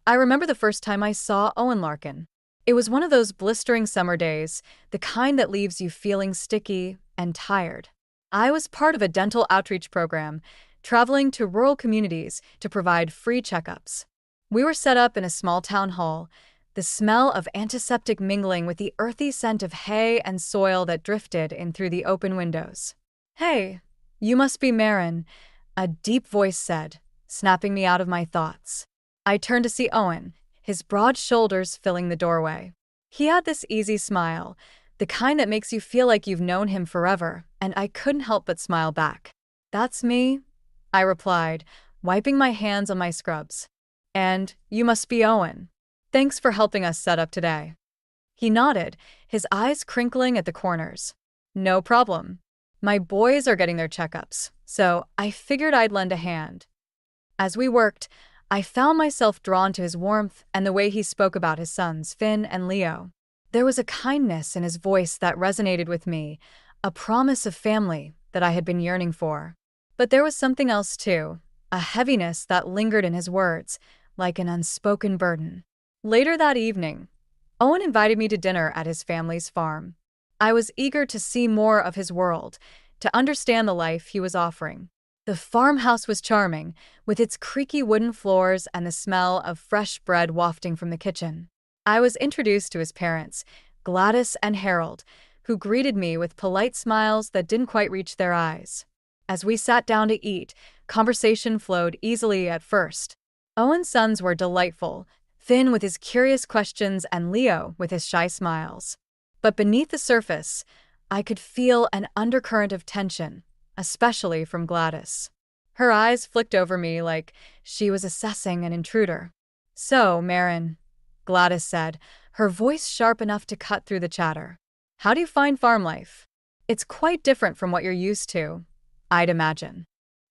I remember the first time I saw Owen Larkin. It was one of those blistering summer days, the kind that leaves you feeling sticky and tired. I was part of a dental outreach program, traveling to rural communities to provide free checkups. We were set up in a small town hall, the smell of antiseptic mingling with the earthy scent of hay and soil that drifted in through the open windows. "Hey, you must be Marin," a deep voice said, snapping me out of my thoughts. I turned to see Owen, his broad shoulders filling the doorway. He had this easy smile, the kind that makes you feel like you've known him forever, and I couldn't help but smile back. "That's me," I replied, wiping my hands on my scrubs. "And you must be Owen. Thanks for helping us set up today." He nodded, his eyes crinkling at the corners. "No problem. My boys are getting their checkups, so I figured I'd lend a hand." As we worked, I found myself drawn to his warmth and the way he spoke about his sons, Finn and Leo. There was a kindness in his voice that resonated with me, a promise of family that I had been yearning for. But there was something else too, a heaviness that lingered in his words, like an unspoken burden. Later that evening, Owen invited me to dinner at his family's farm. I was eager to see more of his world, to understand the life he was offering. The farmhouse was charming, with its creaky wooden floors and the smell of fresh bread wafting from the kitchen. I was introduced to his parents, Gladys and Harold, who greeted me with polite smiles that didn't quite reach their eyes. As we sat down to eat, conversation flowed easily at first. Owen's sons were delightful, Finn with his curious questions and Leo with his shy smiles. But beneath the surface, I could feel an undercurrent of tension, especially from Gladys. Her eyes flicked over me like she was assessing an intruder. "So, Marin," Gladys said, her voice sharp enough to cut through the chatter. "How do you find farm life? It's quite different from what you're used to, I'd imagine."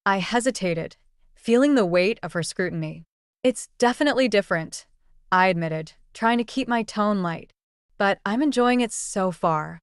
I hesitated, feeling the weight of her scrutiny. "It's definitely different," I admitted, trying to keep my tone light. "But I'm enjoying it so far."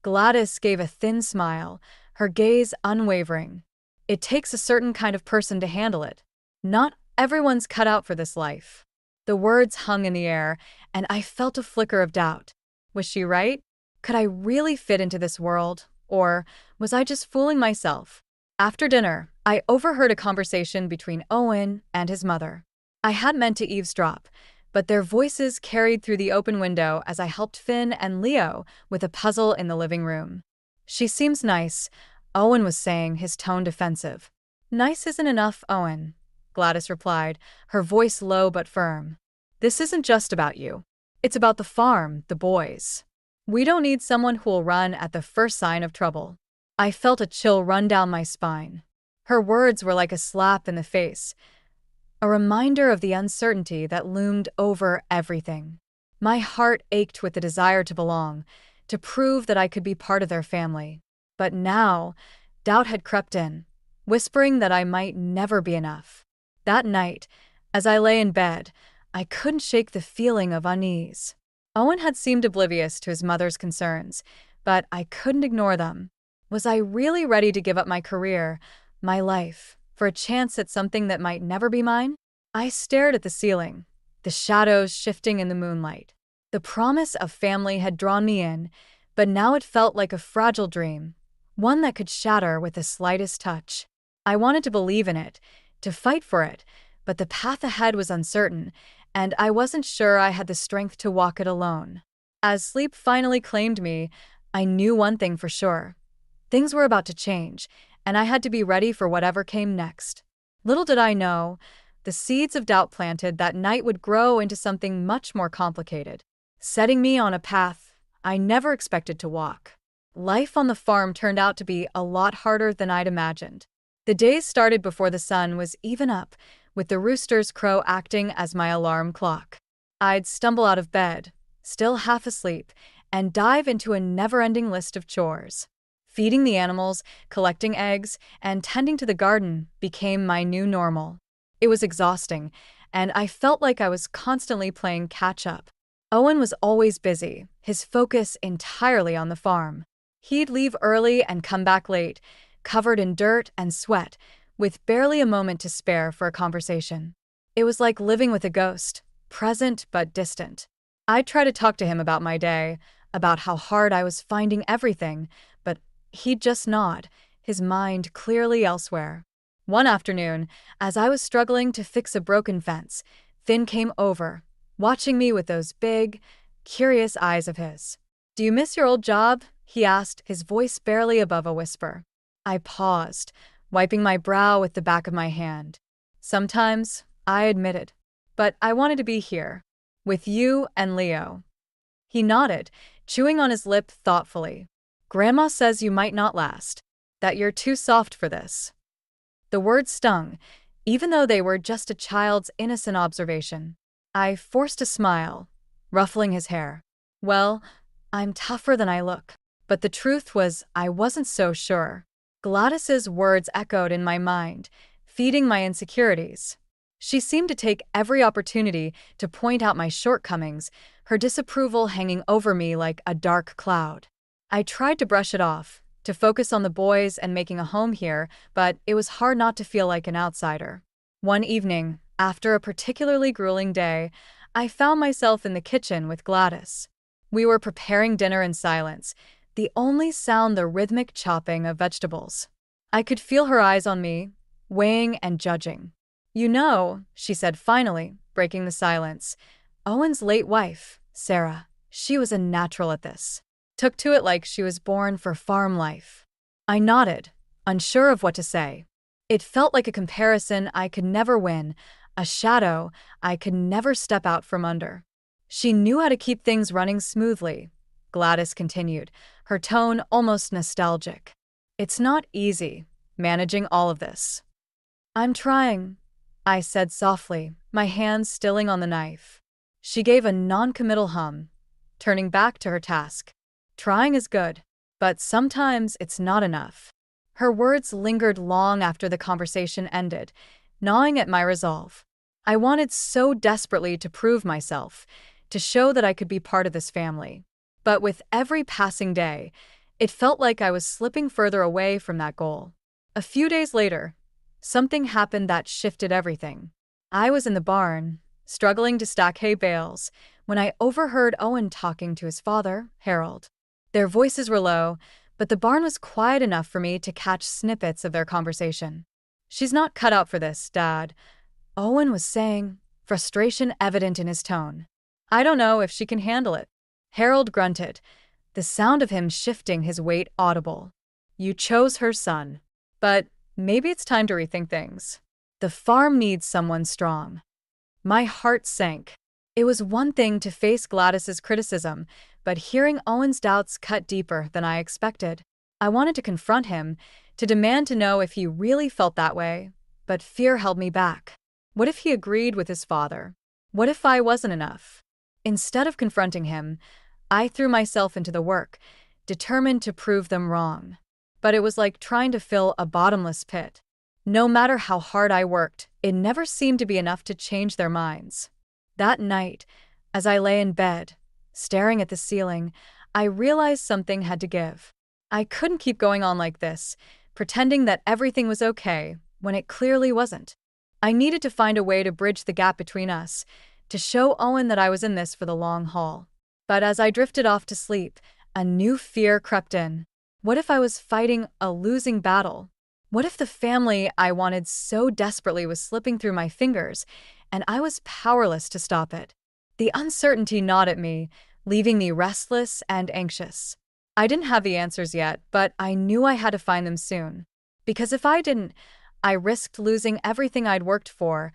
Gladys gave a thin smile, her gaze unwavering. "It takes a certain kind of person to handle it. Not everyone's cut out for this life." The words hung in the air, and I felt a flicker of doubt. Was she right? Could I really fit into this world, or was I just fooling myself? After dinner, I overheard a conversation between Owen and his mother. I hadn't meant to eavesdrop, but their voices carried through the open window as I helped Finn and Leo with a puzzle in the living room. "She seems nice," Owen was saying, his tone defensive. "Nice isn't enough, Owen," Gladys replied, her voice low but firm. "This isn't just about you. It's about the farm, the boys. We don't need someone who'll run at the first sign of trouble." I felt a chill run down my spine. Her words were like a slap in the face, a reminder of the uncertainty that loomed over everything. My heart ached with the desire to belong, to prove that I could be part of their family. But now, doubt had crept in, whispering that I might never be enough. That night, as I lay in bed, I couldn't shake the feeling of unease. Owen had seemed oblivious to his mother's concerns, but I couldn't ignore them. Was I really ready to give up my career, my life, for a chance at something that might never be mine? I stared at the ceiling, the shadows shifting in the moonlight. The promise of family had drawn me in, but now it felt like a fragile dream, one that could shatter with the slightest touch. I wanted to believe in it, to fight for it, but the path ahead was uncertain, and I wasn't sure I had the strength to walk it alone. As sleep finally claimed me, I knew one thing for sure. Things were about to change, and I had to be ready for whatever came next. Little did I know, the seeds of doubt planted that night would grow into something much more complicated, setting me on a path I never expected to walk. Life on the farm turned out to be a lot harder than I'd imagined. The days started before the sun was even up, with the rooster's crow acting as my alarm clock. I'd stumble out of bed, still half asleep, and dive into a never-ending list of chores. Feeding the animals, collecting eggs, and tending to the garden became my new normal. It was exhausting, and I felt like I was constantly playing catch-up. Owen was always busy, his focus entirely on the farm. He'd leave early and come back late, covered in dirt and sweat, with barely a moment to spare for a conversation. It was like living with a ghost, present but distant. I tried to talk to him about my day, about how hard I was finding everything, but he'd just nod, his mind clearly elsewhere. One afternoon, as I was struggling to fix a broken fence, Finn came over, watching me with those big, curious eyes of his. "Do you miss your old job?" he asked, his voice barely above a whisper. I paused, wiping my brow with the back of my hand. "Sometimes," I admitted. "But I wanted to be here, with you and Leo." He nodded, chewing on his lip thoughtfully. "Grandma says you might not last, that you're too soft for this." The words stung, even though they were just a child's innocent observation. I forced a smile, ruffling his hair. "Well, I'm tougher than I look." But the truth was, I wasn't so sure. Gladys's words echoed in my mind, feeding my insecurities. She seemed to take every opportunity to point out my shortcomings, her disapproval hanging over me like a dark cloud. I tried to brush it off, to focus on the boys and making a home here, but it was hard not to feel like an outsider. One evening, after a particularly grueling day, I found myself in the kitchen with Gladys. We were preparing dinner in silence, the only sound the rhythmic chopping of vegetables. I could feel her eyes on me, weighing and judging. "You know," she said finally, breaking the silence, "Owen's late wife, Sarah, she was a natural at this. Took to it like she was born for farm life." I nodded, unsure of what to say. It felt like a comparison I could never win, a shadow I could never step out from under. "She knew how to keep things running smoothly," Gladys continued, her tone almost nostalgic. "It's not easy, managing all of this." "I'm trying," I said softly, my hands stilling on the knife. She gave a non-committal hum, turning back to her task. "Trying is good, but sometimes it's not enough." Her words lingered long after the conversation ended, gnawing at my resolve. I wanted so desperately to prove myself, to show that I could be part of this family. But with every passing day, it felt like I was slipping further away from that goal. A few days later, something happened that shifted everything. I was in the barn, struggling to stack hay bales, when I overheard Owen talking to his father, Harold. Their voices were low, but the barn was quiet enough for me to catch snippets of their conversation. "She's not cut out for this, Dad," Owen was saying, frustration evident in his tone. "I don't know if she can handle it." Harold grunted, the sound of him shifting his weight audible. "You chose her son. But maybe it's time to rethink things. The farm needs someone strong." My heart sank. It was one thing to face Gladys's criticism, but hearing Owen's doubts cut deeper than I expected. I wanted to confront him, to demand to know if he really felt that way, but fear held me back. What if he agreed with his father? What if I wasn't enough? Instead of confronting him, I threw myself into the work, determined to prove them wrong. But it was like trying to fill a bottomless pit. No matter how hard I worked, it never seemed to be enough to change their minds. That night, as I lay in bed, staring at the ceiling, I realized something had to give. I couldn't keep going on like this, pretending that everything was okay when it clearly wasn't. I needed to find a way to bridge the gap between us, to show Owen that I was in this for the long haul. But as I drifted off to sleep, a new fear crept in. What if I was fighting a losing battle? What if the family I wanted so desperately was slipping through my fingers, and I was powerless to stop it? The uncertainty gnawed at me, leaving me restless and anxious. I didn't have the answers yet, but I knew I had to find them soon. Because if I didn't, I risked losing everything I'd worked for,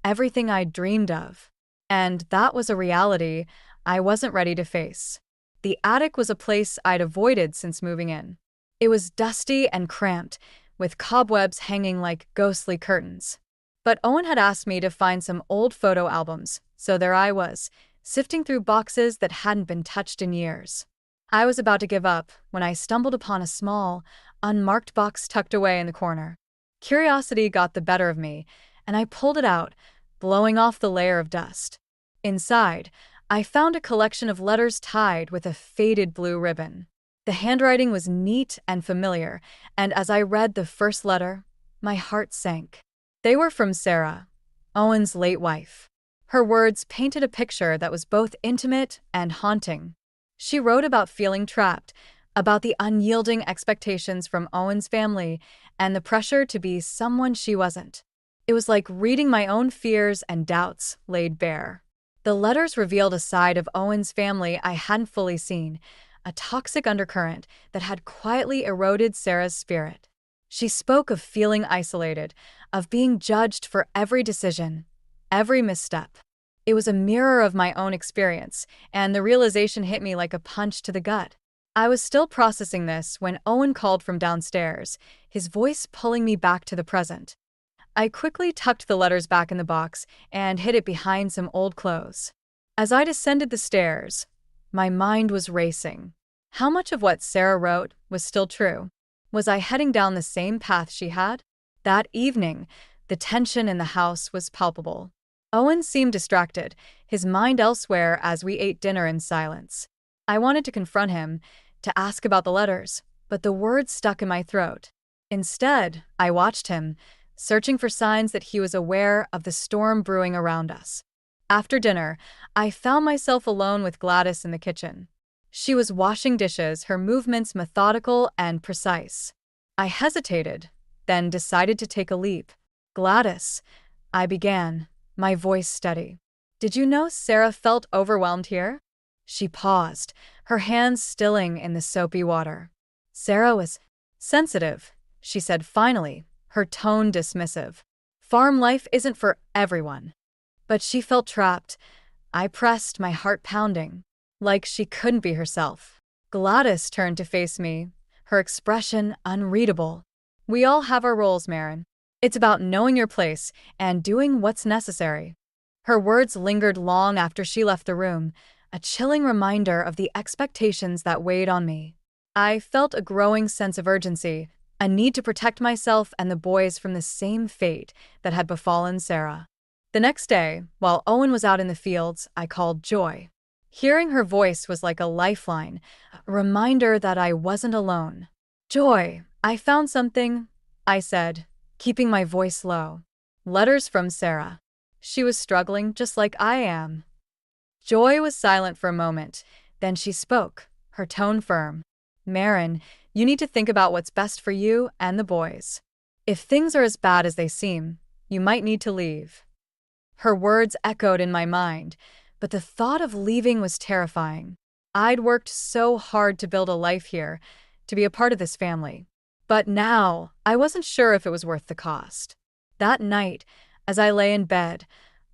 everything I'd dreamed of. And that was a reality I wasn't ready to face. The attic was a place I'd avoided since moving in. It was dusty and cramped, with cobwebs hanging like ghostly curtains. But Owen had asked me to find some old photo albums, so there I was, sifting through boxes that hadn't been touched in years. I was about to give up when I stumbled upon a small, unmarked box tucked away in the corner. Curiosity got the better of me, and I pulled it out, blowing off the layer of dust. Inside, I found a collection of letters tied with a faded blue ribbon. The handwriting was neat and familiar, and as I read the first letter, my heart sank. They were from Sarah, Owen's late wife. Her words painted a picture that was both intimate and haunting. She wrote about feeling trapped, about the unyielding expectations from Owen's family, and the pressure to be someone she wasn't. It was like reading my own fears and doubts laid bare. The letters revealed a side of Owen's family I hadn't fully seen, a toxic undercurrent that had quietly eroded Sarah's spirit. She spoke of feeling isolated, of being judged for every decision, every misstep. It was a mirror of my own experience, and the realization hit me like a punch to the gut. I was still processing this when Owen called from downstairs, his voice pulling me back to the present. I quickly tucked the letters back in the box and hid it behind some old clothes. As I descended the stairs, my mind was racing. How much of what Sarah wrote was still true? Was I heading down the same path she had? That evening, the tension in the house was palpable. Owen seemed distracted, his mind elsewhere as we ate dinner in silence. I wanted to confront him, to ask about the letters, but the words stuck in my throat. Instead, I watched him, searching for signs that he was aware of the storm brewing around us. After dinner, I found myself alone with Gladys in the kitchen. She was washing dishes, her movements methodical and precise. I hesitated, then decided to take a leap. "Gladys," I began, my voice steady. "Did you know Sarah felt overwhelmed here?" She paused, her hands stilling in the soapy water. "Sarah was sensitive," she said finally, her tone dismissive. "Farm life isn't for everyone." But she felt trapped. I pressed, my heart pounding, like she couldn't be herself. Gladys turned to face me, her expression unreadable. "We all have our roles, Marin. It's about knowing your place and doing what's necessary." Her words lingered long after she left the room, a chilling reminder of the expectations that weighed on me. I felt a growing sense of urgency, a need to protect myself and the boys from the same fate that had befallen Sarah. The next day, while Owen was out in the fields, I called Joy. Hearing her voice was like a lifeline, a reminder that I wasn't alone. "Joy, I found something," I said, keeping my voice low. "Letters from Sarah." She was struggling just like I am. Joy was silent for a moment, then she spoke, her tone firm. "Marin, you need to think about what's best for you and the boys. If things are as bad as they seem, you might need to leave." Her words echoed in my mind, but the thought of leaving was terrifying. I'd worked so hard to build a life here, to be a part of this family. But now, I wasn't sure if it was worth the cost. That night, as I lay in bed,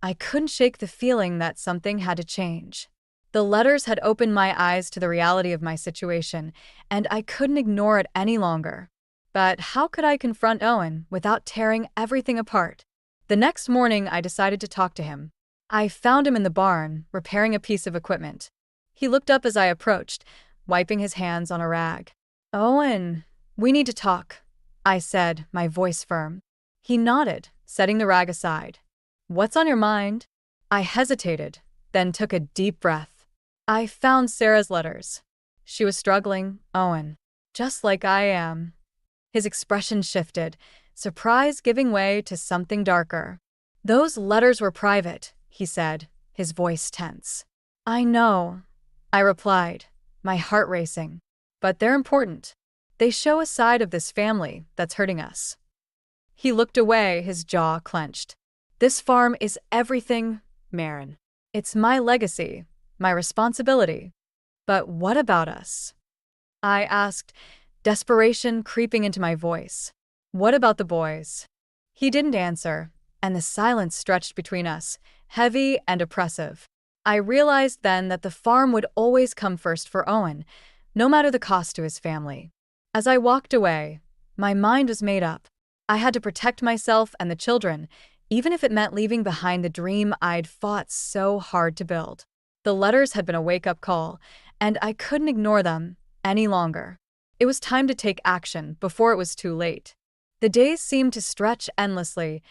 I couldn't shake the feeling that something had to change. The letters had opened my eyes to the reality of my situation, and I couldn't ignore it any longer. But how could I confront Owen without tearing everything apart? The next morning, I decided to talk to him. I found him in the barn, repairing a piece of equipment. He looked up as I approached, wiping his hands on a rag. "Owen, we need to talk," I said, my voice firm. He nodded, setting the rag aside. "What's on your mind?" I hesitated, then took a deep breath. "I found Sarah's letters. She was struggling, Owen. Just like I am." His expression shifted, surprise giving way to something darker. "Those letters were private," he said, his voice tense. "I know," I replied, my heart racing. "But they're important. They show a side of this family that's hurting us." He looked away, his jaw clenched. "This farm is everything, Marin. It's my legacy, my responsibility. But what about us?" I asked, desperation creeping into my voice. "What about the boys?" He didn't answer, and the silence stretched between us, heavy and oppressive. I realized then that the farm would always come first for Owen, no matter the cost to his family. As I walked away, my mind was made up. I had to protect myself and the children, even if it meant leaving behind the dream I'd fought so hard to build. The letters had been a wake-up call, and I couldn't ignore them any longer. It was time to take action before it was too late. The days seemed to stretch endlessly,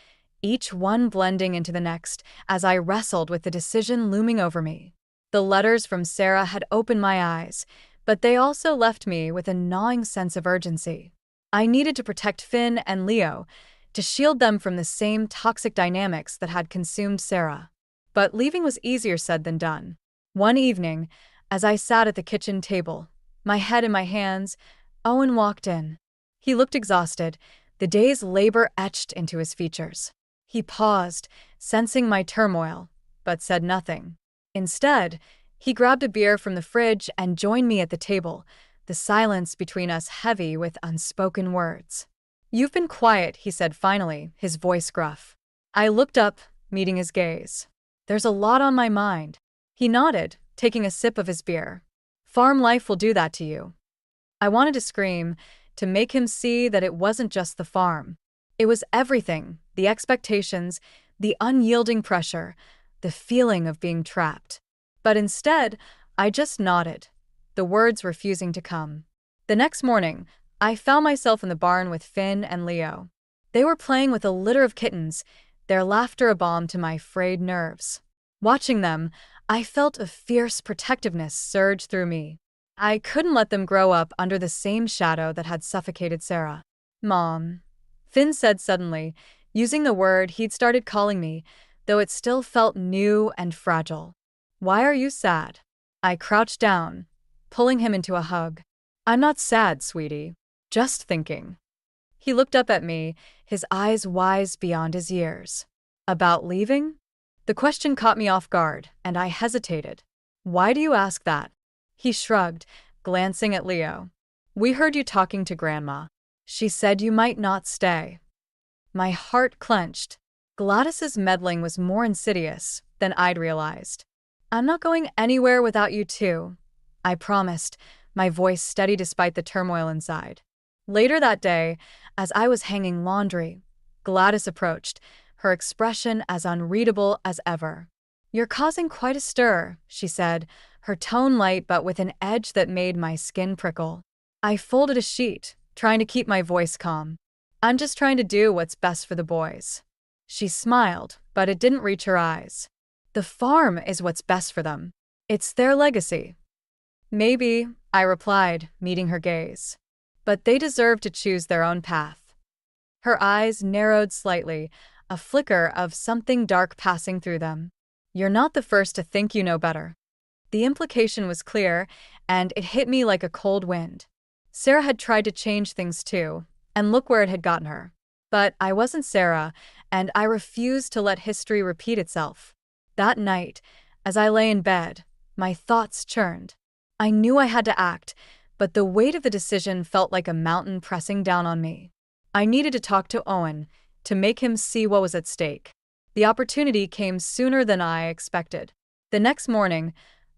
each one blending into the next as I wrestled with the decision looming over me. The letters from Sarah had opened my eyes, but they also left me with a gnawing sense of urgency. I needed to protect Finn and Leo, to shield them from the same toxic dynamics that had consumed Sarah. but leaving was easier said than done. One evening, as I sat at the kitchen table, my head in my hands, Owen walked in. He looked exhausted, the day's labor etched into his features. He paused, sensing my turmoil, but said nothing. Instead, he grabbed a beer from the fridge and joined me at the table, the silence between us heavy with unspoken words. "You've been quiet," he said finally, his voice gruff. I looked up, meeting his gaze. "There's a lot on my mind." He nodded, taking a sip of his beer. "Farm life will do that to you." I wanted to scream, to make him see that it wasn't just the farm. It was everything, the expectations, the unyielding pressure, the feeling of being trapped. But instead, I just nodded, the words refusing to come. The next morning, I found myself in the barn with Finn and Leo. They were playing with a litter of kittens, their laughter a balm to my frayed nerves. Watching them, I felt a fierce protectiveness surge through me. I couldn't let them grow up under the same shadow that had suffocated Sarah. "Mom," Finn said suddenly, using the word he'd started calling me, though it still felt new and fragile. "Why are you sad?" I crouched down, pulling him into a hug. "I'm not sad, sweetie. Just thinking." He looked up at me, his eyes wise beyond his years. "About leaving?" The question caught me off guard, and I hesitated. "Why do you ask that?" He shrugged, glancing at Leo. "We heard you talking to Grandma. She said you might not stay." My heart clenched. Gladys's meddling was more insidious than I'd realized. "I'm not going anywhere without you two," I promised, my voice steady despite the turmoil inside. Later that day, as I was hanging laundry, Gladys approached, her expression as unreadable as ever. "You're causing quite a stir," she said, her tone light but with an edge that made my skin prickle. I folded a sheet, trying to keep my voice calm. "I'm just trying to do what's best for the boys." She smiled, but it didn't reach her eyes. "The farm is what's best for them. It's their legacy." "Maybe," I replied, meeting her gaze. "But they deserve to choose their own path." Her eyes narrowed slightly, a flicker of something dark passing through them. "You're not the first to think you know better." The implication was clear, and it hit me like a cold wind. Sarah had tried to change things too, and look where it had gotten her. But I wasn't Sarah, and I refused to let history repeat itself. That night, as I lay in bed, my thoughts churned. I knew I had to act, but the weight of the decision felt like a mountain pressing down on me. I needed to talk to Owen, to make him see what was at stake. The opportunity came sooner than I expected. The next morning,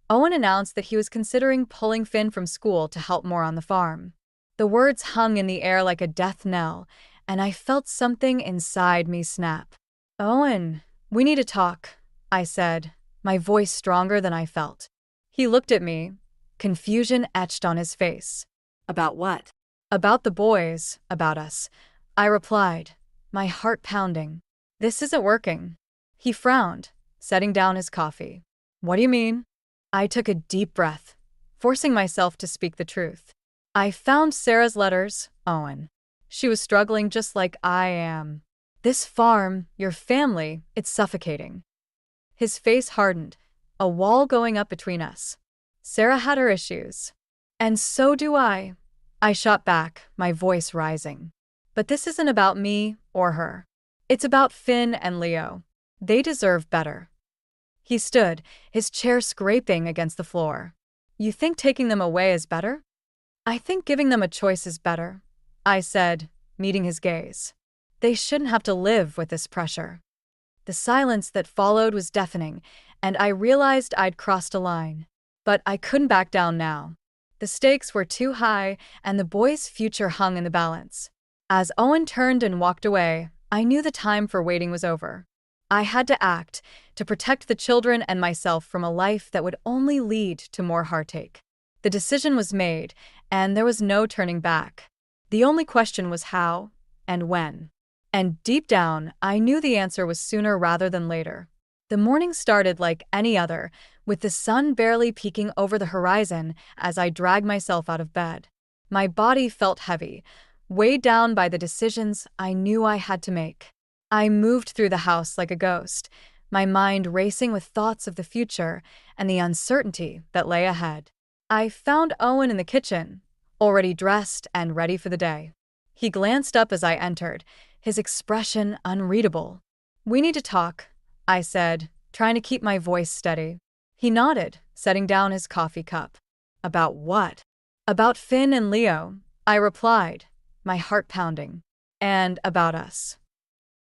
Owen announced that he was considering pulling Finn from school to help more on the farm. The words hung in the air like a death knell, and I felt something inside me snap. "Owen, we need to talk," I said, my voice stronger than I felt. He looked at me, confusion etched on his face. About what? "About the boys, about us," I replied, my heart pounding. "This isn't working." He frowned, setting down his coffee. "What do you mean?" I took a deep breath, forcing myself to speak the truth. "I found Sarah's letters, Owen. She was struggling just like I am. This farm, your family, it's suffocating." His face hardened, a wall going up between us. "Sarah had her issues. And so do I." I shot back, my voice rising. "But this isn't about me or her. It's about Finn and Leo. They deserve better." He stood, his chair scraping against the floor. "You think taking them away is better?" "I think giving them a choice is better," I said, meeting his gaze. "They shouldn't have to live with this pressure." The silence that followed was deafening, and I realized I'd crossed a line. But I couldn't back down now. The stakes were too high, and the boys' future hung in the balance. As Owen turned and walked away, I knew the time for waiting was over. I had to act, to protect the children and myself from a life that would only lead to more heartache. The decision was made, and there was no turning back. The only question was how and when. And deep down, I knew the answer was sooner rather than later. The morning started like any other, with the sun barely peeking over the horizon as I dragged myself out of bed. My body felt heavy, weighed down by the decisions I knew I had to make. I moved through the house like a ghost, my mind racing with thoughts of the future and the uncertainty that lay ahead. I found Owen in the kitchen, already dressed and ready for the day. He glanced up as I entered, his expression unreadable. "We need to talk," I said, trying to keep my voice steady. He nodded, setting down his coffee cup. "About what?" "About Finn and Leo," I replied, my heart pounding. "And about us."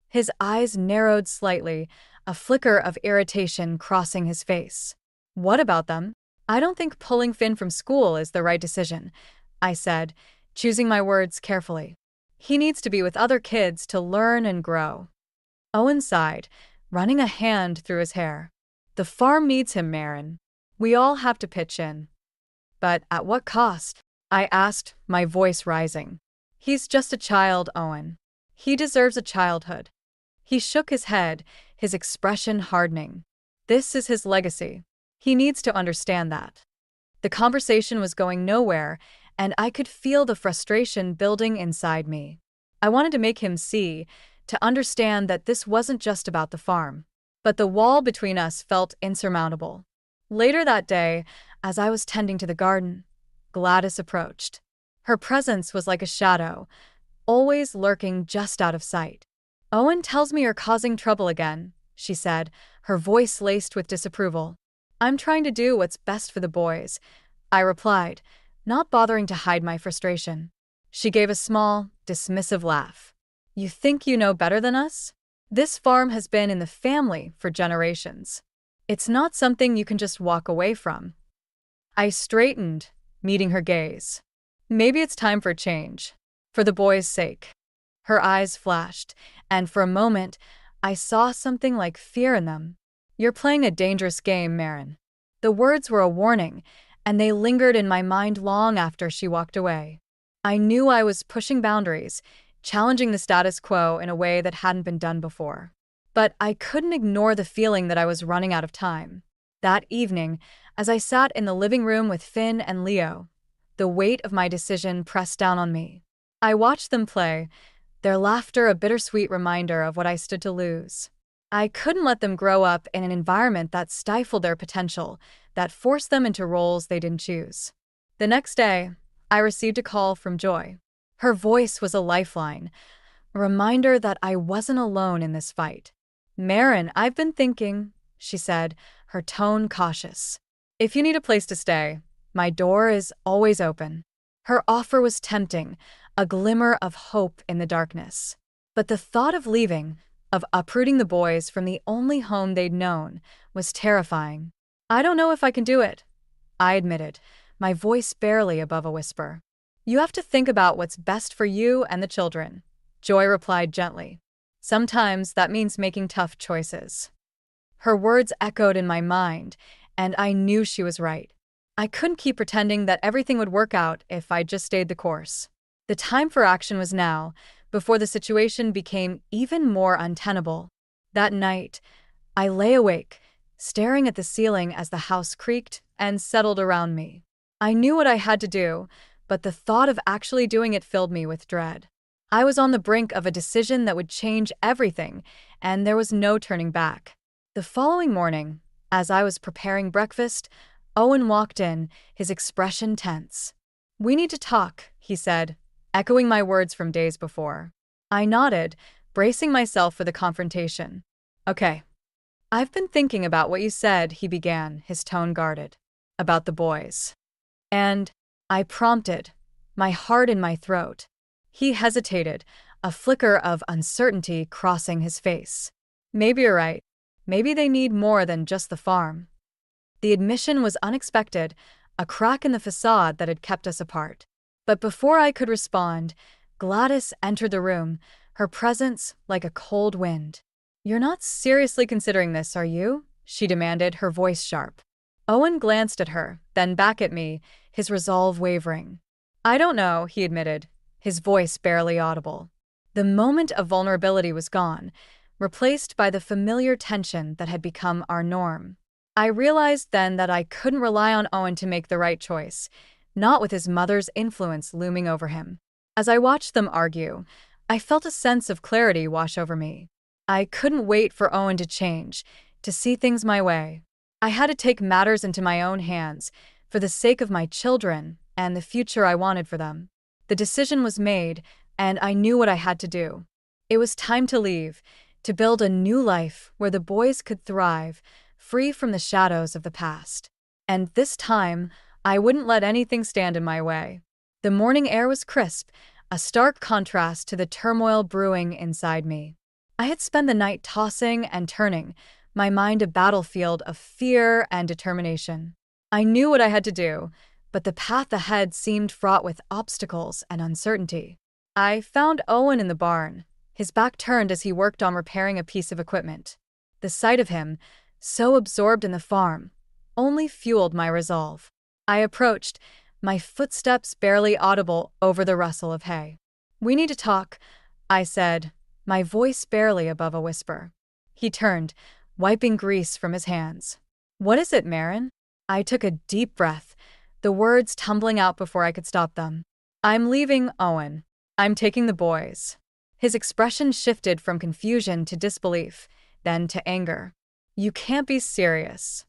His eyes narrowed slightly, a flicker of irritation crossing his face. "What about them?" "I don't think pulling Finn from school is the right decision," I said, choosing my words carefully. "He needs to be with other kids to learn and grow." Owen sighed, running a hand through his hair. "The farm needs him, Marin. We all have to pitch in." "But at what cost?" I asked, my voice rising. "He's just a child, Owen. He deserves a childhood." He shook his head, his expression hardening. "This is his legacy. He needs to understand that." The conversation was going nowhere, and I could feel the frustration building inside me. I wanted to make him see, to understand that this wasn't just about the farm. But the wall between us felt insurmountable. Later that day, as I was tending to the garden, Gladys approached. Her presence was like a shadow, always lurking just out of sight. "Owen tells me you're causing trouble again," she said, her voice laced with disapproval. "I'm trying to do what's best for the boys," I replied, not bothering to hide my frustration. She gave a small, dismissive laugh. "You think you know better than us? This farm has been in the family for generations. It's not something you can just walk away from." I straightened, meeting her gaze. "Maybe it's time for change. For the boys' sake." Her eyes flashed, and for a moment, I saw something like fear in them. "You're playing a dangerous game, Marin." The words were a warning, and they lingered in my mind long after she walked away. I knew I was pushing boundaries, challenging the status quo in a way that hadn't been done before. But I couldn't ignore the feeling that I was running out of time. That evening, as I sat in the living room with Finn and Leo, the weight of my decision pressed down on me. I watched them play, their laughter a bittersweet reminder of what I stood to lose. I couldn't let them grow up in an environment that stifled their potential, that forced them into roles they didn't choose. The next day, I received a call from Joy. Her voice was a lifeline, a reminder that I wasn't alone in this fight. "Marin, I've been thinking," she said, her tone cautious. "If you need a place to stay, my door is always open." Her offer was tempting, a glimmer of hope in the darkness. But the thought of leaving, of uprooting the boys from the only home they'd known, was terrifying. "I don't know if I can do it," I admitted, my voice barely above a whisper. "You have to think about what's best for you and the children," Joy replied gently. "Sometimes that means making tough choices." Her words echoed in my mind, and I knew she was right. I couldn't keep pretending that everything would work out if I just stayed the course. The time for action was now, before the situation became even more untenable. That night, I lay awake, staring at the ceiling as the house creaked and settled around me. I knew what I had to do, but the thought of actually doing it filled me with dread. I was on the brink of a decision that would change everything, and there was no turning back. The following morning, as I was preparing breakfast, Owen walked in, his expression tense. "We need to talk," he said, echoing my words from days before. I nodded, bracing myself for the confrontation. "Okay. I've been thinking about what you said," he began, his tone guarded. "About the boys." "And," I prompted, my heart in my throat. He hesitated, a flicker of uncertainty crossing his face. "Maybe you're right. Maybe they need more than just the farm." The admission was unexpected, a crack in the facade that had kept us apart. But before I could respond, Gladys entered the room, her presence like a cold wind. "You're not seriously considering this, are you?" she demanded, her voice sharp. Owen glanced at her, then back at me, his resolve wavering. "I don't know," he admitted, his voice barely audible. The moment of vulnerability was gone, replaced by the familiar tension that had become our norm. I realized then that I couldn't rely on Owen to make the right choice, not with his mother's influence looming over him. As I watched them argue, I felt a sense of clarity wash over me. I couldn't wait for Owen to change, to see things my way. I had to take matters into my own hands for the sake of my children and the future I wanted for them. The decision was made, and I knew what I had to do. It was time to leave, to build a new life where the boys could thrive, free from the shadows of the past. And this time, I wouldn't let anything stand in my way. The morning air was crisp, a stark contrast to the turmoil brewing inside me. I had spent the night tossing and turning, my mind a battlefield of fear and determination. I knew what I had to do, but the path ahead seemed fraught with obstacles and uncertainty. I found Owen in the barn, his back turned as he worked on repairing a piece of equipment. The sight of him, so absorbed in the farm, only fueled my resolve. I approached, my footsteps barely audible over the rustle of hay. "We need to talk," I said, my voice barely above a whisper. He turned, wiping grease from his hands. "What is it, Marin?" I took a deep breath, the words tumbling out before I could stop them. "I'm leaving, Owen. I'm taking the boys." His expression shifted from confusion to disbelief, then to anger. "You can't be serious."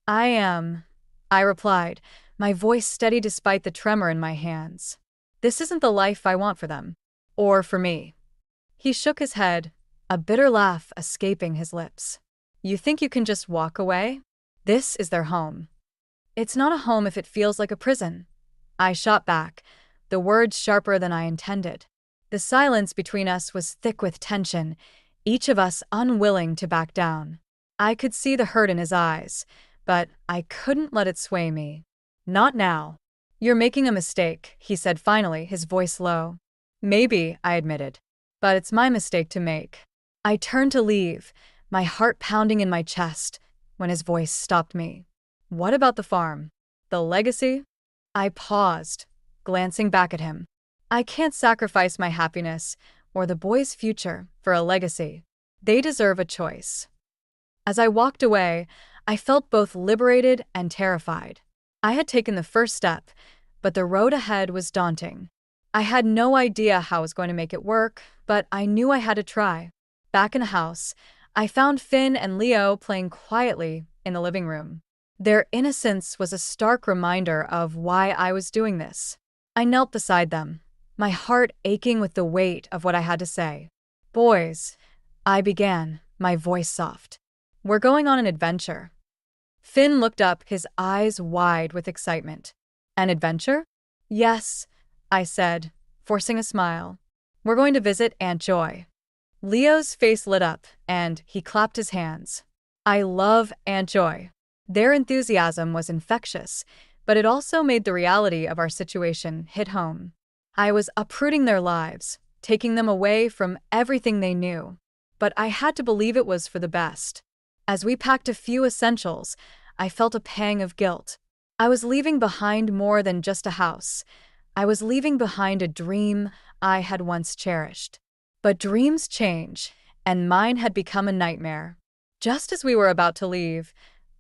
"I am," I replied, my voice steady despite the tremor in my hands. "This isn't the life I want for them. Or for me." He shook his head, a bitter laugh escaping his lips. "You think you can just walk away? This is their home." "It's not a home if it feels like a prison," I shot back, the words sharper than I intended. The silence between us was thick with tension, each of us unwilling to back down. I could see the hurt in his eyes, but I couldn't let it sway me. "Not now." "You're making a mistake," he said finally, his voice low. "Maybe," I admitted, "but it's my mistake to make." I turned to leave, my heart pounding in my chest, when his voice stopped me. "What about the farm? The legacy?" I paused, glancing back at him. "I can't sacrifice my happiness or the boys' future for a legacy. They deserve a choice." As I walked away, I felt both liberated and terrified. I had taken the first step, but the road ahead was daunting. I had no idea how I was going to make it work, but I knew I had to try. Back in the house, I found Finn and Leo playing quietly in the living room. Their innocence was a stark reminder of why I was doing this. I knelt beside them, my heart aching with the weight of what I had to say. "Boys," I began, my voice soft. "We're going on an adventure." Finn looked up, his eyes wide with excitement. "An adventure?" "Yes," I said, forcing a smile. "We're going to visit Aunt Joy." Leo's face lit up, and he clapped his hands. I love Aunt Joy. Their enthusiasm was infectious, but it also made the reality of our situation hit home. I was uprooting their lives, taking them away from everything they knew. But I had to believe it was for the best. As we packed a few essentials, I felt a pang of guilt. I was leaving behind more than just a house. I was leaving behind a dream I had once cherished. But dreams change, and mine had become a nightmare. Just as we were about to leave,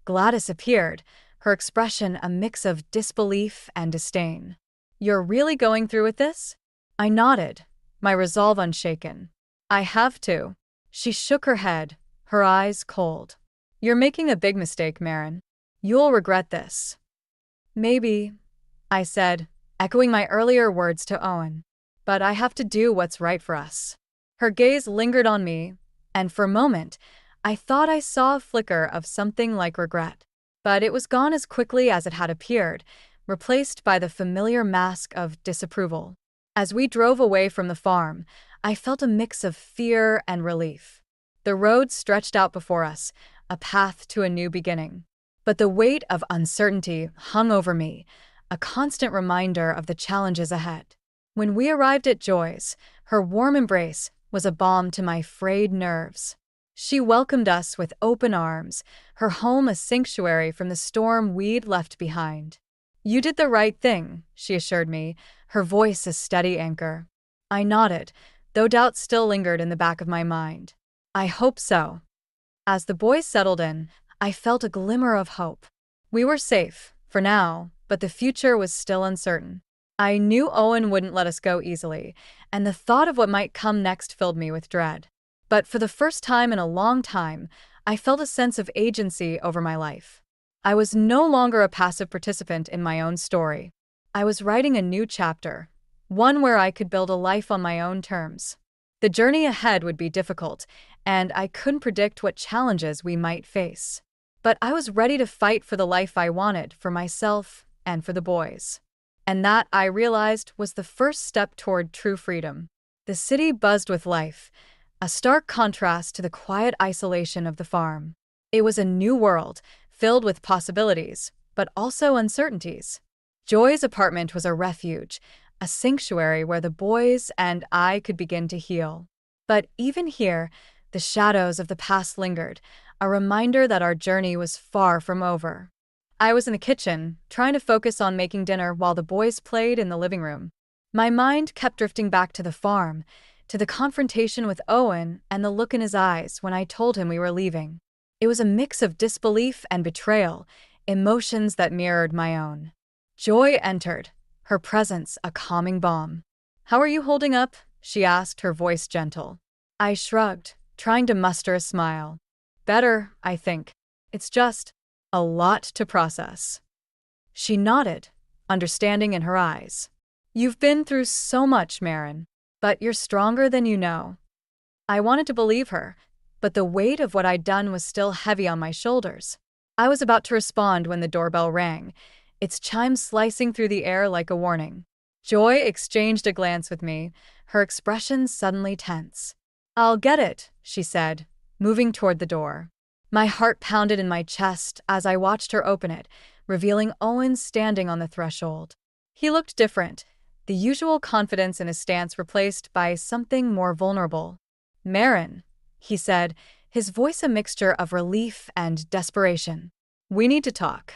Gladys appeared, her expression a mix of disbelief and disdain. "You're really going through with this?" I nodded, my resolve unshaken. "I have to." She shook her head, her eyes cold. "You're making a big mistake, Marin. You'll regret this." "Maybe," I said, echoing my earlier words to Owen. "But I have to do what's right for us." Her gaze lingered on me, and for a moment, I thought I saw a flicker of something like regret. But it was gone as quickly as it had appeared, replaced by the familiar mask of disapproval. As we drove away from the farm, I felt a mix of fear and relief. The road stretched out before us, a path to a new beginning. But the weight of uncertainty hung over me, a constant reminder of the challenges ahead. When we arrived at Joy's, her warm embrace was a balm to my frayed nerves. She welcomed us with open arms, her home a sanctuary from the storm we'd left behind. "You did the right thing," she assured me, her voice a steady anchor. I nodded, though doubt still lingered in the back of my mind. "I hope so." As the boys settled in, I felt a glimmer of hope. We were safe, for now, but the future was still uncertain. I knew Owen wouldn't let us go easily, and the thought of what might come next filled me with dread. But for the first time in a long time, I felt a sense of agency over my life. I was no longer a passive participant in my own story. I was writing a new chapter, one where I could build a life on my own terms. The journey ahead would be difficult, and I couldn't predict what challenges we might face. But I was ready to fight for the life I wanted for myself and for the boys. And that, I realized, was the first step toward true freedom. The city buzzed with life, a stark contrast to the quiet isolation of the farm. It was a new world, filled with possibilities, but also uncertainties. Joy's apartment was a refuge, a sanctuary where the boys and I could begin to heal. But even here, the shadows of the past lingered, a reminder that our journey was far from over. I was in the kitchen, trying to focus on making dinner while the boys played in the living room. My mind kept drifting back to the farm, to the confrontation with Owen and the look in his eyes when I told him we were leaving. It was a mix of disbelief and betrayal, emotions that mirrored my own. Joy entered, her presence a calming balm. "How are you holding up?" she asked, her voice gentle. I shrugged, trying to muster a smile. "Better, I think. It's just a lot to process." She nodded, understanding in her eyes. "You've been through so much, Marin, but you're stronger than you know." I wanted to believe her, but the weight of what I'd done was still heavy on my shoulders. I was about to respond when the doorbell rang, its chimes slicing through the air like a warning. Joy exchanged a glance with me, her expression suddenly tense. "I'll get it," she said, moving toward the door. My heart pounded in my chest as I watched her open it, revealing Owen standing on the threshold. He looked different, the usual confidence in his stance replaced by something more vulnerable. "Marin," he said, his voice a mixture of relief and desperation. "We need to talk."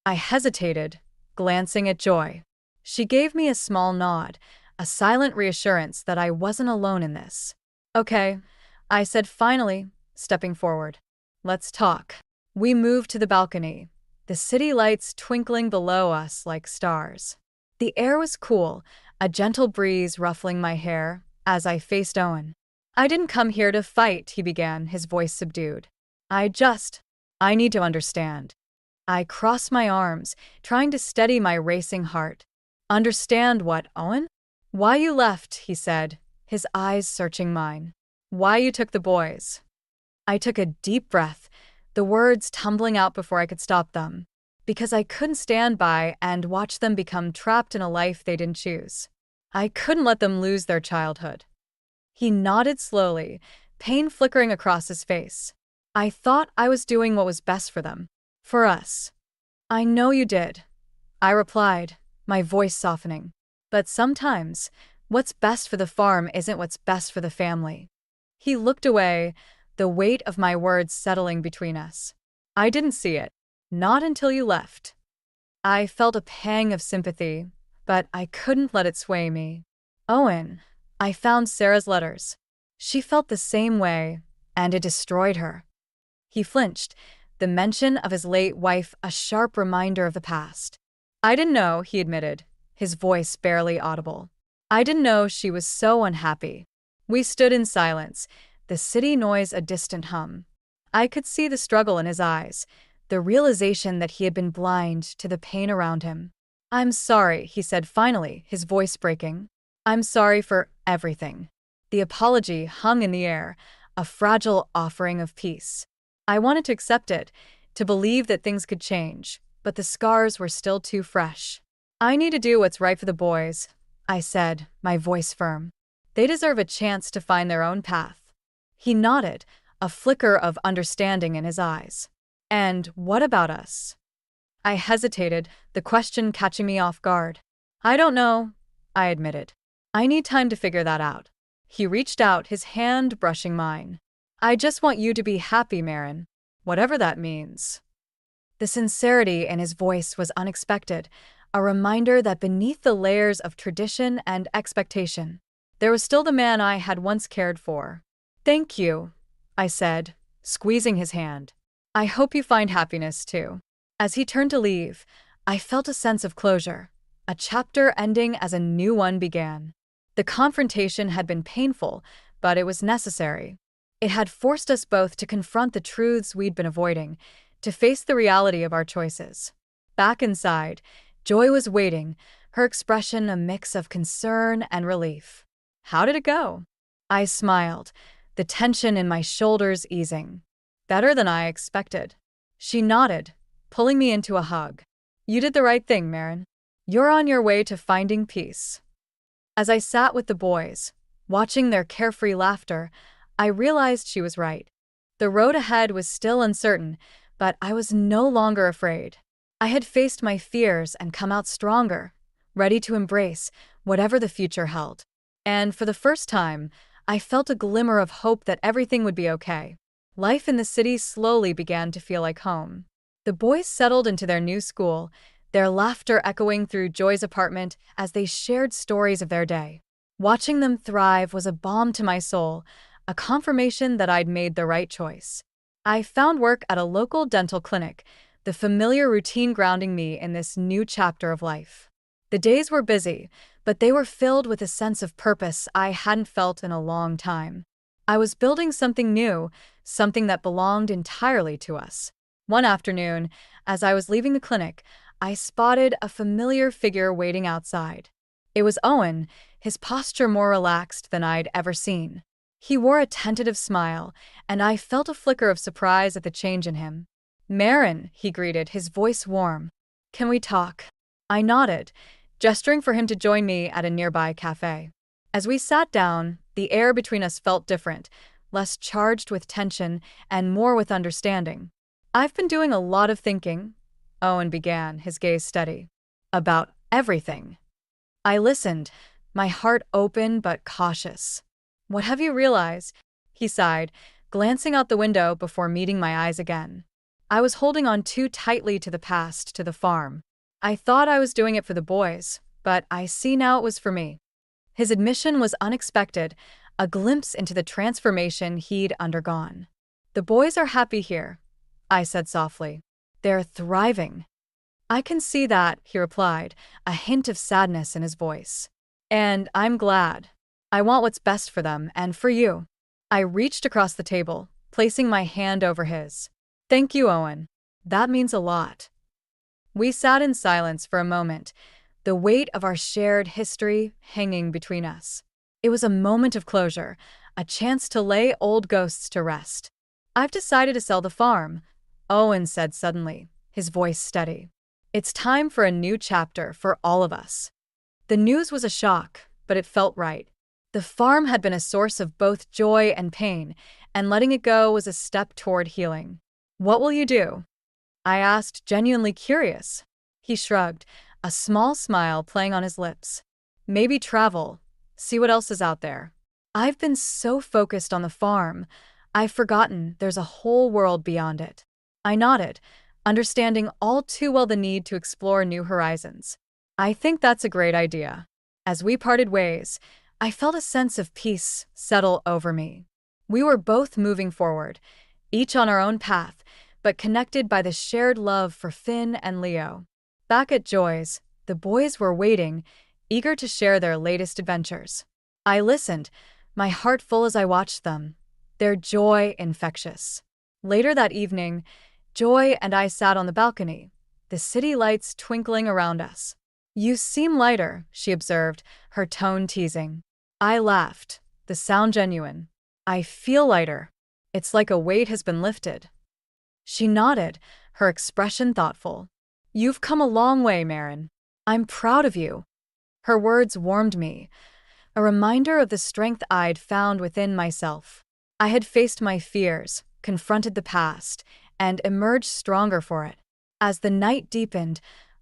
I hesitated, glancing at Joy. She gave me a small nod, a silent reassurance that I wasn't alone in this. "Okay," I said finally, stepping forward. "Let's talk." We moved to the balcony, the city lights twinkling below us like stars. The air was cool, a gentle breeze ruffling my hair as I faced Owen. "I didn't come here to fight," he began, his voice subdued. I need to understand." I crossed my arms, trying to steady my racing heart. "Understand what, Owen?" "Why you left," he said, his eyes searching mine. "Why you took the boys." I took a deep breath, the words tumbling out before I could stop them. Because I couldn't stand by and watch them become trapped in a life they didn't choose. I couldn't let them lose their childhood. He nodded slowly, pain flickering across his face. "I thought I was doing what was best for them. For us." "I know you did," I replied, my voice softening. "But sometimes, what's best for the farm isn't what's best for the family." He looked away, the weight of my words settling between us. "I didn't see it. Not until you left." I felt a pang of sympathy, but I couldn't let it sway me. "Owen," I found Sarah's letters. She felt the same way, and it destroyed her. He flinched, the mention of his late wife a sharp reminder of the past. "I didn't know," he admitted, his voice barely audible. "I didn't know she was so unhappy." We stood in silence, the city noise a distant hum. I could see the struggle in his eyes, the realization that he had been blind to the pain around him. "I'm sorry," he said finally, his voice breaking. "I'm sorry for everything." The apology hung in the air, a fragile offering of peace. I wanted to accept it, to believe that things could change, but the scars were still too fresh. "I need to do what's right for the boys," I said, my voice firm. "They deserve a chance to find their own path." He nodded, a flicker of understanding in his eyes. "And what about us?" I hesitated, the question catching me off guard. "I don't know," I admitted. "I need time to figure that out." He reached out, his hand brushing mine. "I just want you to be happy, Marin, whatever that means." The sincerity in his voice was unexpected, a reminder that beneath the layers of tradition and expectation, there was still the man I had once cared for. "Thank you," I said, squeezing his hand. "I hope you find happiness too." As he turned to leave, I felt a sense of closure, a chapter ending as a new one began. The confrontation had been painful, but it was necessary. It had forced us both to confront the truths we'd been avoiding, to face the reality of our choices. Back inside, Joy was waiting, her expression a mix of concern and relief. How did it go? I smiled, the tension in my shoulders easing. Better than I expected. She nodded, pulling me into a hug. You did the right thing, Marin. You're on your way to finding peace. As I sat with the boys, watching their carefree laughter, I realized she was right. The road ahead was still uncertain, but I was no longer afraid. I had faced my fears and come out stronger, ready to embrace whatever the future held. And for the first time, I felt a glimmer of hope that everything would be okay. Life in the city slowly began to feel like home. The boys settled into their new school, their laughter echoing through Joy's apartment as they shared stories of their day. Watching them thrive was a balm to my soul, a confirmation that I'd made the right choice. I found work at a local dental clinic, the familiar routine grounding me in this new chapter of life. The days were busy, but they were filled with a sense of purpose I hadn't felt in a long time. I was building something new, something that belonged entirely to us. One afternoon, as I was leaving the clinic, I spotted a familiar figure waiting outside. It was Owen, his posture more relaxed than I'd ever seen. He wore a tentative smile, and I felt a flicker of surprise at the change in him. Marin, he greeted, his voice warm. Can we talk? I nodded, gesturing for him to join me at a nearby cafe. As we sat down, the air between us felt different, less charged with tension and more with understanding. I've been doing a lot of thinking, Owen began, his gaze steady. About everything. I listened, my heart open but cautious. What have you realized? He sighed, glancing out the window before meeting my eyes again. I was holding on too tightly to the past, to the farm. I thought I was doing it for the boys, but I see now it was for me. His admission was unexpected, a glimpse into the transformation he'd undergone. The boys are happy here, I said softly. They're thriving. I can see that, he replied, a hint of sadness in his voice. And I'm glad. I want what's best for them and for you. I reached across the table, placing my hand over his. Thank you, Owen. That means a lot. We sat in silence for a moment, the weight of our shared history hanging between us. It was a moment of closure, a chance to lay old ghosts to rest. I've decided to sell the farm, Owen said suddenly, his voice steady. It's time for a new chapter for all of us. The news was a shock, but it felt right. The farm had been a source of both joy and pain, and letting it go was a step toward healing. What will you do? I asked, genuinely curious. He shrugged, a small smile playing on his lips. Maybe travel, see what else is out there. I've been so focused on the farm, I've forgotten there's a whole world beyond it. I nodded, understanding all too well the need to explore new horizons. I think that's a great idea. As we parted ways, I felt a sense of peace settle over me. We were both moving forward, each on our own path, but connected by the shared love for Finn and Leo. Back at Joy's, the boys were waiting, eager to share their latest adventures. I listened, my heart full as I watched them, their joy infectious. Later that evening, Joy and I sat on the balcony, the city lights twinkling around us. You seem lighter, she observed, her tone teasing. I laughed, the sound genuine. I feel lighter. It's like a weight has been lifted. She nodded, her expression thoughtful. You've come a long way, Marin. I'm proud of you. Her words warmed me, a reminder of the strength I'd found within myself. I had faced my fears, confronted the past, and emerged stronger for it. As the night deepened,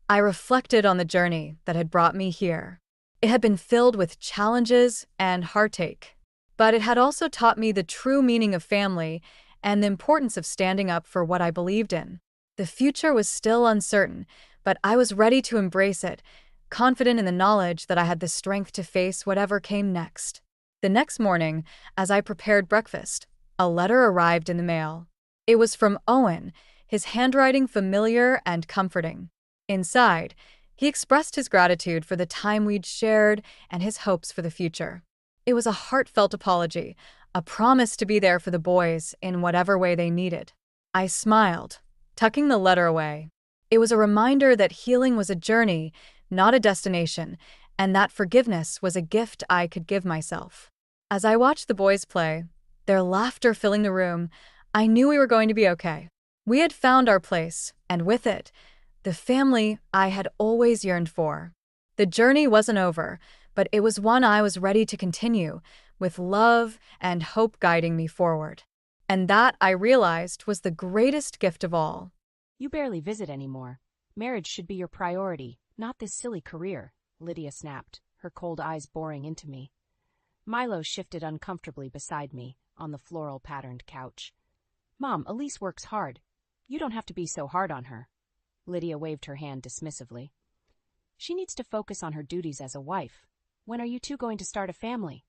I reflected on the journey that had brought me here. It had been filled with challenges and heartache, but it had also taught me the true meaning of family and the importance of standing up for what I believed in. The future was still uncertain, but I was ready to embrace it, confident in the knowledge that I had the strength to face whatever came next. The next morning, as I prepared breakfast, a letter arrived in the mail. It was from Owen, his handwriting familiar and comforting. Inside, he expressed his gratitude for the time we'd shared and his hopes for the future. It was a heartfelt apology, a promise to be there for the boys in whatever way they needed. I smiled, tucking the letter away. It was a reminder that healing was a journey, not a destination, and that forgiveness was a gift I could give myself. As I watched the boys play, their laughter filling the room, I knew we were going to be okay. We had found our place, and with it, the family I had always yearned for. The journey wasn't over, but it was one I was ready to continue, with love and hope guiding me forward. And that, I realized, was the greatest gift of all. You barely visit anymore. Marriage should be your priority, not this silly career, Lydia snapped, her cold eyes boring into me. Milo shifted uncomfortably beside me, on the floral-patterned couch. Mom, Elise works hard. You don't have to be so hard on her. Lydia waved her hand dismissively. She needs to focus on her duties as a wife. When are you two going to start a family?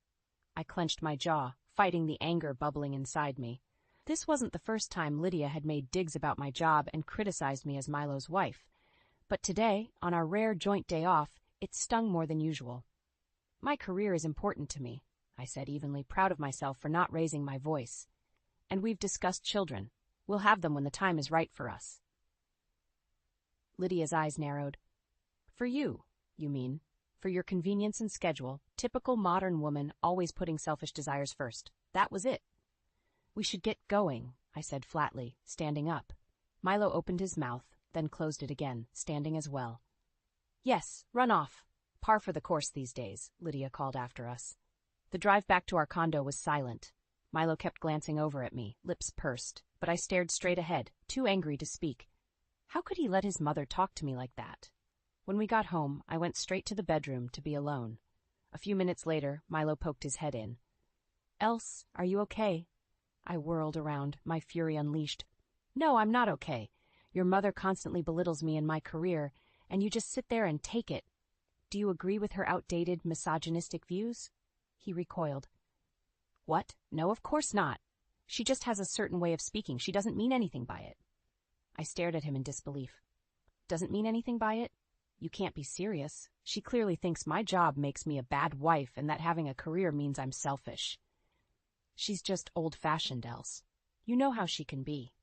I clenched my jaw, fighting the anger bubbling inside me. This wasn't the first time Lydia had made digs about my job and criticized me as Milo's wife. But today, on our rare joint day off, it stung more than usual. My career is important to me, I said evenly, proud of myself for not raising my voice. And we've discussed children. We'll have them when the time is right for us. Lydia's eyes narrowed. For you, you mean? For your convenience and schedule, typical modern woman always putting selfish desires first. That was it. We should get going, I said flatly, standing up. Milo opened his mouth, then closed it again, standing as well. Yes, run off. Par for the course these days, Lydia called after us. The drive back to our condo was silent. Milo kept glancing over at me, lips pursed, but I stared straight ahead, too angry to speak. How could he let his mother talk to me like that? When we got home, I went straight to the bedroom to be alone. A few minutes later, Milo poked his head in. Else, are you okay? I whirled around, my fury unleashed. No, I'm not okay. Your mother constantly belittles me and my career, and you just sit there and take it. Do you agree with her outdated, misogynistic views? He recoiled. What? No, of course not. She just has a certain way of speaking. She doesn't mean anything by it. I stared at him in disbelief. Doesn't mean anything by it? You can't be serious. She clearly thinks my job makes me a bad wife and that having a career means I'm selfish. She's just old-fashioned, Else. You know how she can be.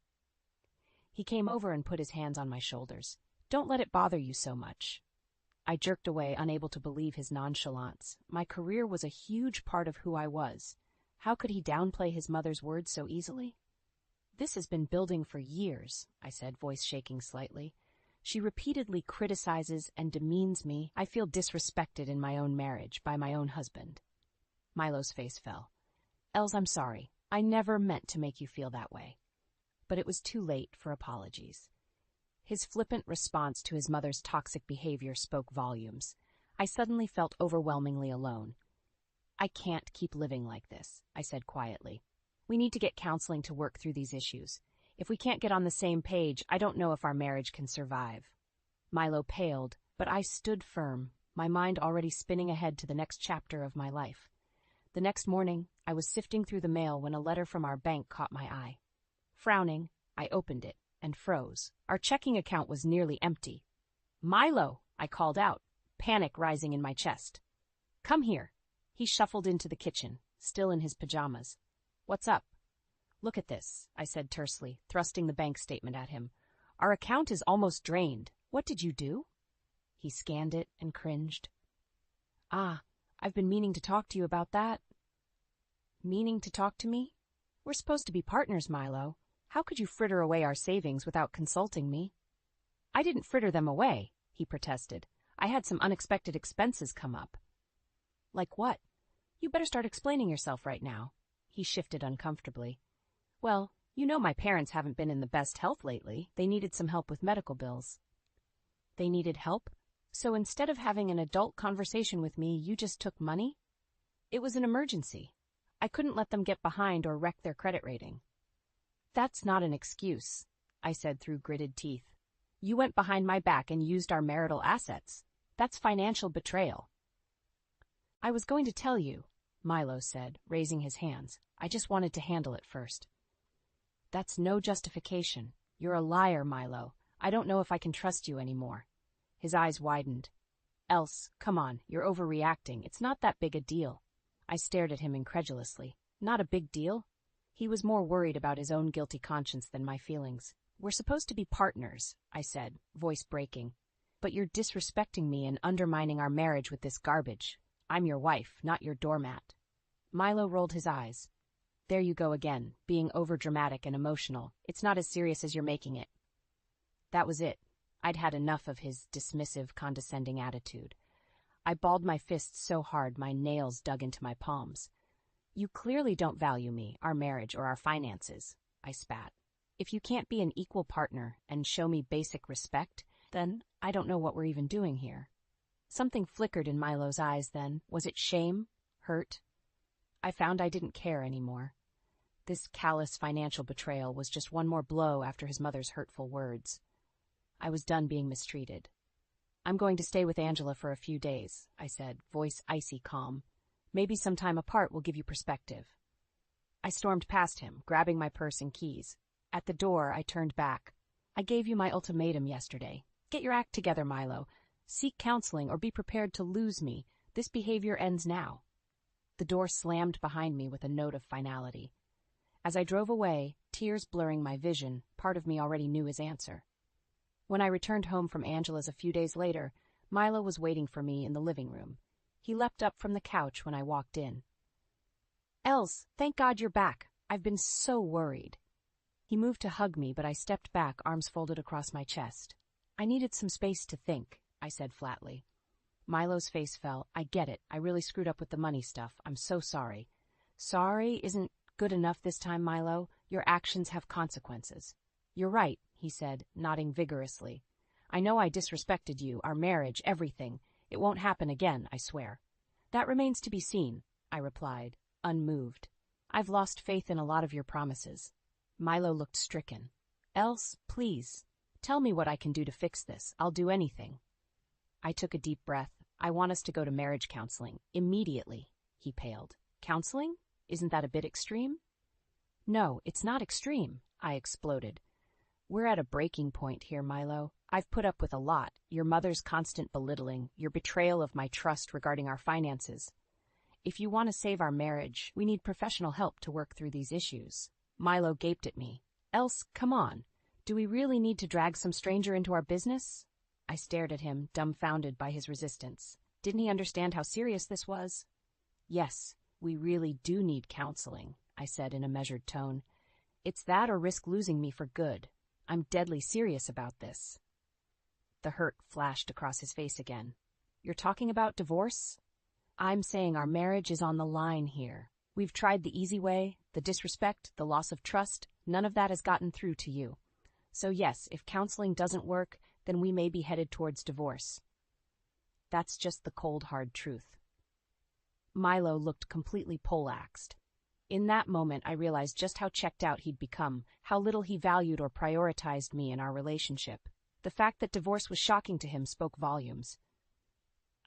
He came over and put his hands on my shoulders. Don't let it bother you so much. I jerked away, unable to believe his nonchalance. My career was a huge part of who I was. How could he downplay his mother's words so easily? This has been building for years, I said, voice shaking slightly. She repeatedly criticizes and demeans me. I feel disrespected in my own marriage by my own husband. Milo's face fell. Els, I'm sorry. I never meant to make you feel that way. But it was too late for apologies. His flippant response to his mother's toxic behavior spoke volumes. I suddenly felt overwhelmingly alone. I can't keep living like this, I said quietly. We need to get counseling to work through these issues. If we can't get on the same page, I don't know if our marriage can survive. Milo paled, but I stood firm, my mind already spinning ahead to the next chapter of my life. The next morning, I was sifting through the mail when a letter from our bank caught my eye. Frowning, I opened it and froze. Our checking account was nearly empty. Milo, I called out, panic rising in my chest. Come here. He shuffled into the kitchen, still in his pajamas. What's up? Look at this, I said tersely, thrusting the bank statement at him. Our account is almost drained. What did you do? He scanned it and cringed. Ah, I've been meaning to talk to you about that. Meaning to talk to me? We're supposed to be partners, Milo. How could you fritter away our savings without consulting me? I didn't fritter them away, he protested. I had some unexpected expenses come up. Like what? You better start explaining yourself right now. He shifted uncomfortably. Well, you know my parents haven't been in the best health lately. They needed some help with medical bills. They needed help? So instead of having an adult conversation with me, you just took money? It was an emergency. I couldn't let them get behind or wreck their credit rating. That's not an excuse, I said through gritted teeth. You went behind my back and used our marital assets. That's financial betrayal. I was going to tell you, Milo said, raising his hands. I just wanted to handle it first. That's no justification. You're a liar, Milo. I don't know if I can trust you anymore. His eyes widened. Else, come on, you're overreacting. It's not that big a deal. I stared at him incredulously. Not a big deal. He was more worried about his own guilty conscience than my feelings. We're supposed to be partners, I said, voice breaking. But you're disrespecting me and undermining our marriage with this garbage. I'm your wife, not your doormat. Milo rolled his eyes. There you go again, being overdramatic and emotional. It's not as serious as you're making it. That was it. I'd had enough of his dismissive, condescending attitude. I balled my fists so hard my nails dug into my palms. You clearly don't value me, our marriage, or our finances, I spat. If you can't be an equal partner and show me basic respect, then I don't know what we're even doing here. Something flickered in Milo's eyes then. Was it shame? Hurt? I found I didn't care anymore. This callous financial betrayal was just one more blow after his mother's hurtful words. I was done being mistreated. I'm going to stay with Angela for a few days, I said, voice icy calm. Maybe some time apart will give you perspective. I stormed past him, grabbing my purse and keys. At the door, I turned back. I gave you my ultimatum yesterday. Get your act together, Milo. Seek counseling or be prepared to lose me. This behavior ends now. The door slammed behind me with a note of finality. As I drove away, tears blurring my vision, part of me already knew his answer. When I returned home from Angela's a few days later, Milo was waiting for me in the living room. He leapt up from the couch when I walked in. Els, thank God you're back. I've been so worried. He moved to hug me, but I stepped back, arms folded across my chest. I needed some space to think, I said flatly. Milo's face fell. I get it. I really screwed up with the money stuff. I'm so sorry. Sorry isn't good enough this time, Milo. Your actions have consequences. You're right, he said, nodding vigorously. I know I disrespected you, our marriage, everything. It won't happen again, I swear. That remains to be seen, I replied, unmoved. I've lost faith in a lot of your promises. Milo looked stricken. Els, please, tell me what I can do to fix this. I'll do anything. I took a deep breath. I want us to go to marriage counseling. Immediately, he paled. Counseling? Isn't that a bit extreme? No, it's not extreme, I exploded. We're at a breaking point here, Milo. I've put up with a lot. Your mother's constant belittling, your betrayal of my trust regarding our finances. If you want to save our marriage, we need professional help to work through these issues. Milo gaped at me. Els, come on. Do we really need to drag some stranger into our business? I stared at him, dumbfounded by his resistance. Didn't he understand how serious this was? Yes, we really do need counseling, I said in a measured tone. It's that or risk losing me for good. I'm deadly serious about this. The hurt flashed across his face again. You're talking about divorce? I'm saying our marriage is on the line here. We've tried the easy way, the disrespect, the loss of trust. None of that has gotten through to you. So yes, if counseling doesn't work, then we may be headed towards divorce. That's just the cold, hard truth. Milo looked completely poleaxed. In that moment, I realized just how checked out he'd become, how little he valued or prioritized me in our relationship. The fact that divorce was shocking to him spoke volumes.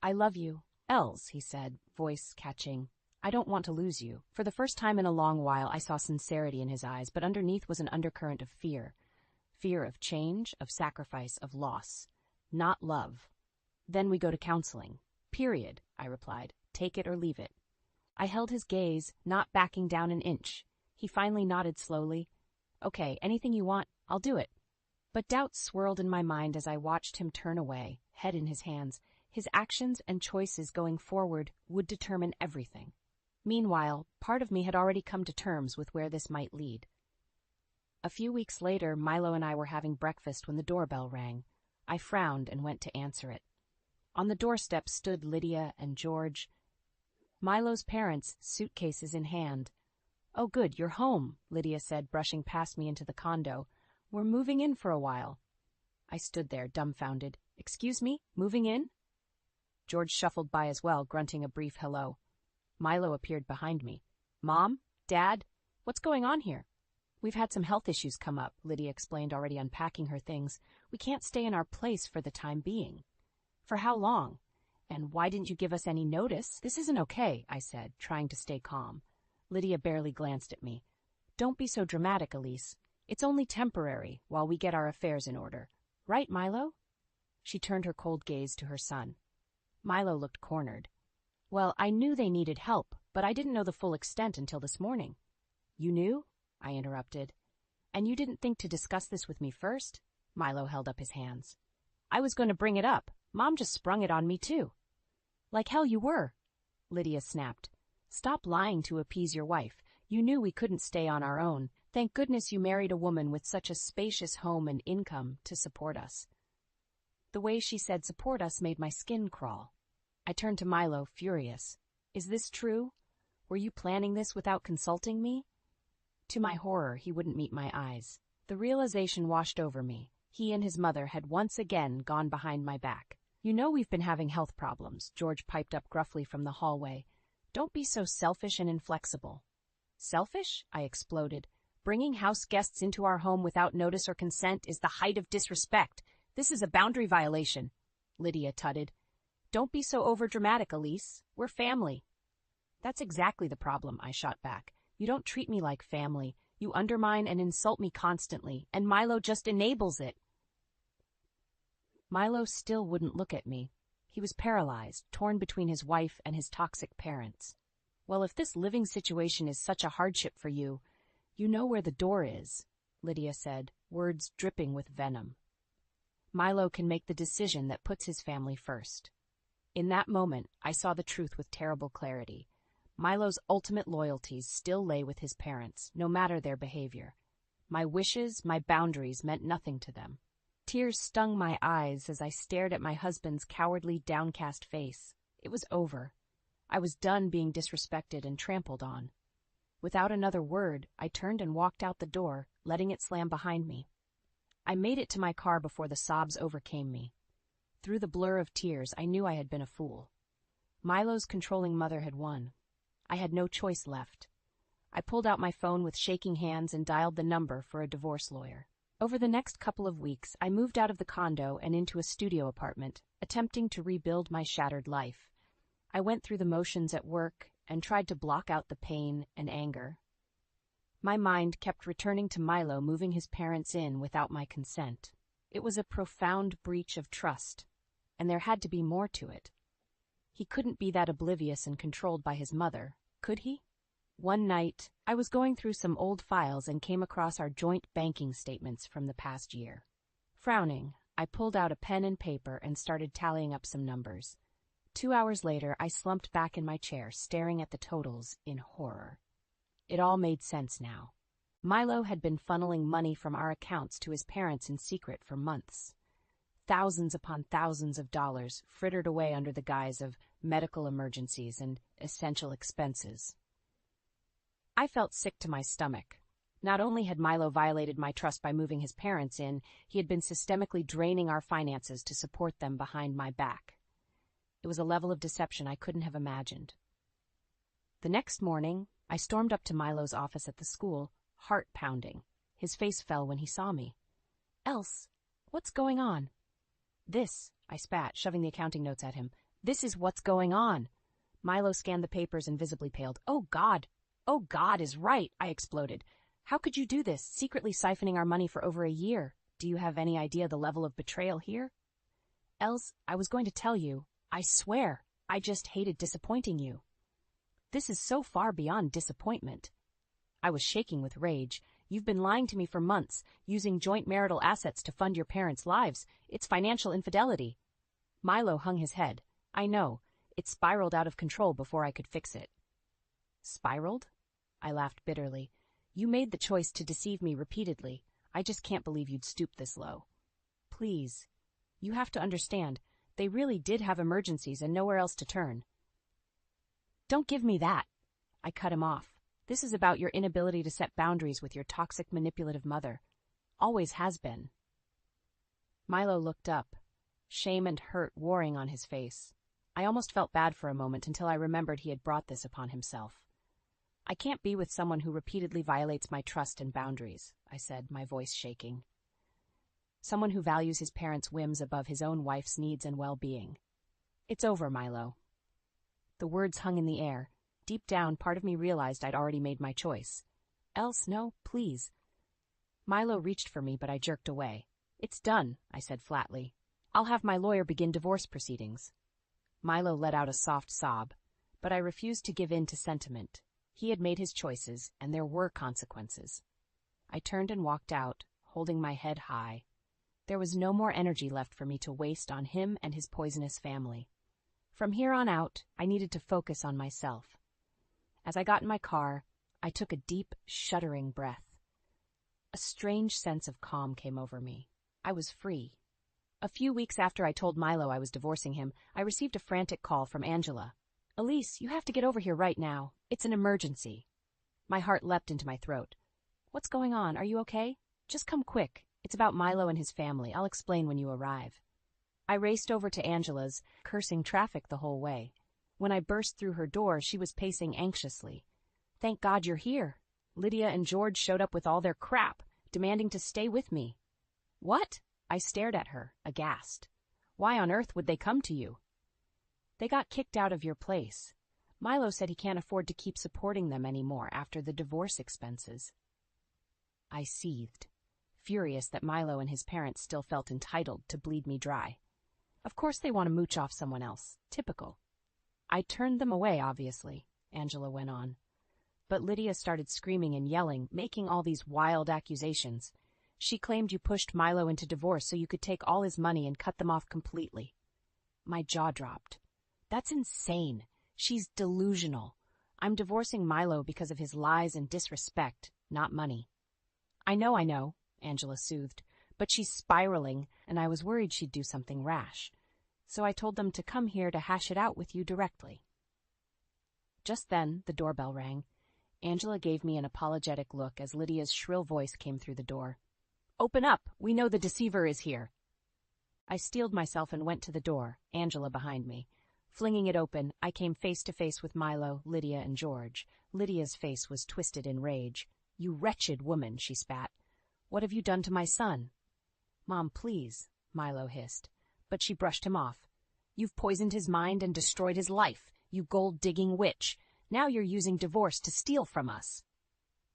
I love you, Els, he said, voice catching. I don't want to lose you. For the first time in a long while, I saw sincerity in his eyes, but underneath was an undercurrent of fear. Fear of change, of sacrifice, of loss. Not love. Then we go to counseling. Period, I replied. Take it or leave it. I held his gaze, not backing down an inch. He finally nodded slowly. Okay, anything you want, I'll do it. But doubts swirled in my mind as I watched him turn away, head in his hands. His actions and choices going forward would determine everything. Meanwhile, part of me had already come to terms with where this might lead. A few weeks later, Milo and I were having breakfast when the doorbell rang. I frowned and went to answer it. On the doorstep stood Lydia and George, Milo's parents, suitcases in hand. Oh good, you're home, Lydia said, brushing past me into the condo. We're moving in for a while. I stood there, dumbfounded. Excuse me, moving in? George shuffled by as well, grunting a brief hello. Milo appeared behind me. Mom? Dad? What's going on here? We've had some health issues come up, Lydia explained, already unpacking her things. We can't stay in our place for the time being. For how long? And why didn't you give us any notice? This isn't okay, I said, trying to stay calm. Lydia barely glanced at me. Don't be so dramatic, Elise. It's only temporary, while we get our affairs in order. Right, Milo? She turned her cold gaze to her son. Milo looked cornered. Well, I knew they needed help, but I didn't know the full extent until this morning. You knew? I interrupted. And you didn't think to discuss this with me first? Milo held up his hands. I was going to bring it up. Mom just sprung it on me too. Like hell you were, Lydia snapped. Stop lying to appease your wife. You knew we couldn't stay on our own. Thank goodness you married a woman with such a spacious home and income to support us. The way she said support us made my skin crawl. I turned to Milo, furious. Is this true? Were you planning this without consulting me? To my horror, he wouldn't meet my eyes. The realization washed over me. He and his mother had once again gone behind my back. You know we've been having health problems, George piped up gruffly from the hallway. Don't be so selfish and inflexible. Selfish? I exploded. Bringing house guests into our home without notice or consent is the height of disrespect. This is a boundary violation, Lydia tutted. Don't be so overdramatic, Elise. We're family. That's exactly the problem, I shot back. You don't treat me like family. You undermine and insult me constantly, and Milo just enables it. Milo still wouldn't look at me. He was paralyzed, torn between his wife and his toxic parents. Well, if this living situation is such a hardship for you, you know where the door is, Lydia said, words dripping with venom. Milo can make the decision that puts his family first. In that moment, I saw the truth with terrible clarity. Milo's ultimate loyalties still lay with his parents, no matter their behavior. My wishes, my boundaries meant nothing to them. Tears stung my eyes as I stared at my husband's cowardly, downcast face. It was over. I was done being disrespected and trampled on. Without another word, I turned and walked out the door, letting it slam behind me. I made it to my car before the sobs overcame me. Through the blur of tears, I knew I had been a fool. Milo's controlling mother had won. I had no choice left. I pulled out my phone with shaking hands and dialed the number for a divorce lawyer. Over the next couple of weeks, I moved out of the condo and into a studio apartment, attempting to rebuild my shattered life. I went through the motions at work and tried to block out the pain and anger. My mind kept returning to Milo moving his parents in without my consent. It was a profound breach of trust, and there had to be more to it. He couldn't be that oblivious and controlled by his mother, could he? One night, I was going through some old files and came across our joint banking statements from the past year. Frowning, I pulled out a pen and paper and started tallying up some numbers. 2 hours later, I slumped back in my chair, staring at the totals in horror. It all made sense now. Milo had been funneling money from our accounts to his parents in secret for months. Thousands upon thousands of dollars frittered away under the guise of medical emergencies and essential expenses. I felt sick to my stomach. Not only had Milo violated my trust by moving his parents in, he had been systemically draining our finances to support them behind my back. It was a level of deception I couldn't have imagined. The next morning, I stormed up to Milo's office at the school, heart pounding. His face fell when he saw me. "Else, what's going on?" "This," I spat, shoving the accounting notes at him. "This is what's going on." Milo scanned the papers and visibly paled. "Oh, God! Oh, God is right!" I exploded. "How could you do this, secretly siphoning our money for over a year? Do you have any idea the level of betrayal here?" "Else, I was going to tell you. I swear, I just hated disappointing you." "This is so far beyond disappointment." I was shaking with rage. "You've been lying to me for months, using joint marital assets to fund your parents' lives. It's financial infidelity." Milo hung his head. "I know. It spiraled out of control before I could fix it." "Spiraled?" I laughed bitterly. "You made the choice to deceive me repeatedly. I just can't believe you'd stoop this low." "Please. You have to understand. They really did have emergencies and nowhere else to turn." "Don't give me that." I cut him off. "This is about your inability to set boundaries with your toxic, manipulative mother. Always has been." Milo looked up, shame and hurt warring on his face. I almost felt bad for a moment until I remembered he had brought this upon himself. "I can't be with someone who repeatedly violates my trust and boundaries," I said, my voice shaking. "Someone who values his parents' whims above his own wife's needs and well-being. It's over, Milo." The words hung in the air. Deep down, part of me realized I'd already made my choice. "Else, no, please." Milo reached for me, but I jerked away. "It's done," I said flatly. "I'll have my lawyer begin divorce proceedings." Milo let out a soft sob. But I refused to give in to sentiment. He had made his choices, and there were consequences. I turned and walked out, holding my head high. There was no more energy left for me to waste on him and his poisonous family. From here on out, I needed to focus on myself. As I got in my car, I took a deep, shuddering breath. A strange sense of calm came over me. I was free. A few weeks after I told Milo I was divorcing him, I received a frantic call from Angela. "Elise, you have to get over here right now. It's an emergency." My heart leapt into my throat. "What's going on? Are you okay? Just come quick. It's about Milo and his family. I'll explain when you arrive." I raced over to Angela's, cursing traffic the whole way. When I burst through her door, she was pacing anxiously. "Thank God you're here. Lydia and George showed up with all their crap, demanding to stay with me." "What?" I stared at her, aghast. "Why on earth would they come to you?" "They got kicked out of your place. Milo said he can't afford to keep supporting them anymore after the divorce expenses." I seethed, furious that Milo and his parents still felt entitled to bleed me dry. Of course they want to mooch off someone else. Typical. "I turned them away, obviously," Angela went on. "But Lydia started screaming and yelling, making all these wild accusations. She claimed you pushed Milo into divorce so you could take all his money and cut them off completely." My jaw dropped. "That's insane. She's delusional. I'm divorcing Milo because of his lies and disrespect, not money." I know," Angela soothed, "but she's spiraling, and I was worried she'd do something rash. So I told them to come here to hash it out with you directly." Just then, the doorbell rang. Angela gave me an apologetic look as Lydia's shrill voice came through the door. "Open up! We know the deceiver is here." I steeled myself and went to the door, Angela behind me. Flinging it open, I came face to face with Milo, Lydia, and George. Lydia's face was twisted in rage. "You wretched woman," she spat. "What have you done to my son?" "Mom, please," Milo hissed. But she brushed him off. "You've poisoned his mind and destroyed his life, you gold-digging witch. Now you're using divorce to steal from us."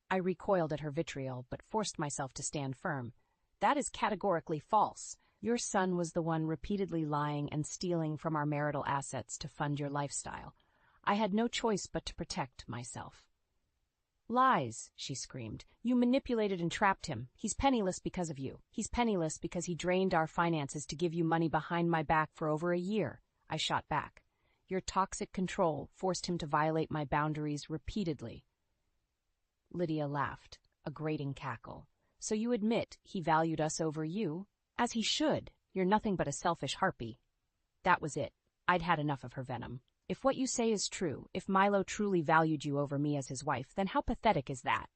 I recoiled at her vitriol, but forced myself to stand firm. "That is categorically false. Your son was the one repeatedly lying and stealing from our marital assets to fund your lifestyle. I had no choice but to protect myself." "Lies," she screamed. "You manipulated and trapped him. He's penniless because of you. He's penniless because he drained our finances to give you money behind my back for over a year." I shot back. "Your toxic control forced him to violate my boundaries repeatedly." Lydia laughed, a grating cackle. "So you admit he valued us over you? As he should. You're nothing but a selfish harpy." That was it. I'd had enough of her venom. "If what you say is true, if Milo truly valued you over me as his wife, then how pathetic is that?"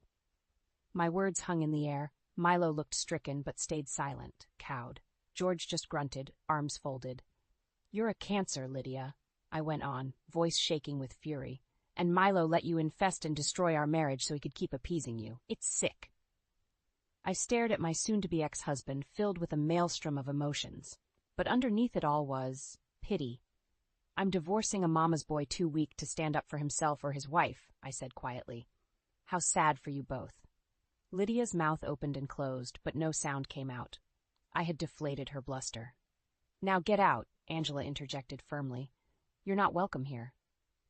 My words hung in the air. Milo looked stricken but stayed silent, cowed. George just grunted, arms folded. "You're a cancer, Lydia," I went on, voice shaking with fury. "And Milo let you infest and destroy our marriage so he could keep appeasing you. It's sick." I stared at my soon-to-be ex-husband, filled with a maelstrom of emotions. But underneath it all was pity. "I'm divorcing a mama's boy too weak to stand up for himself or his wife," I said quietly. "How sad for you both." Lydia's mouth opened and closed, but no sound came out. I had deflated her bluster. "Now get out," Angela interjected firmly. "You're not welcome here."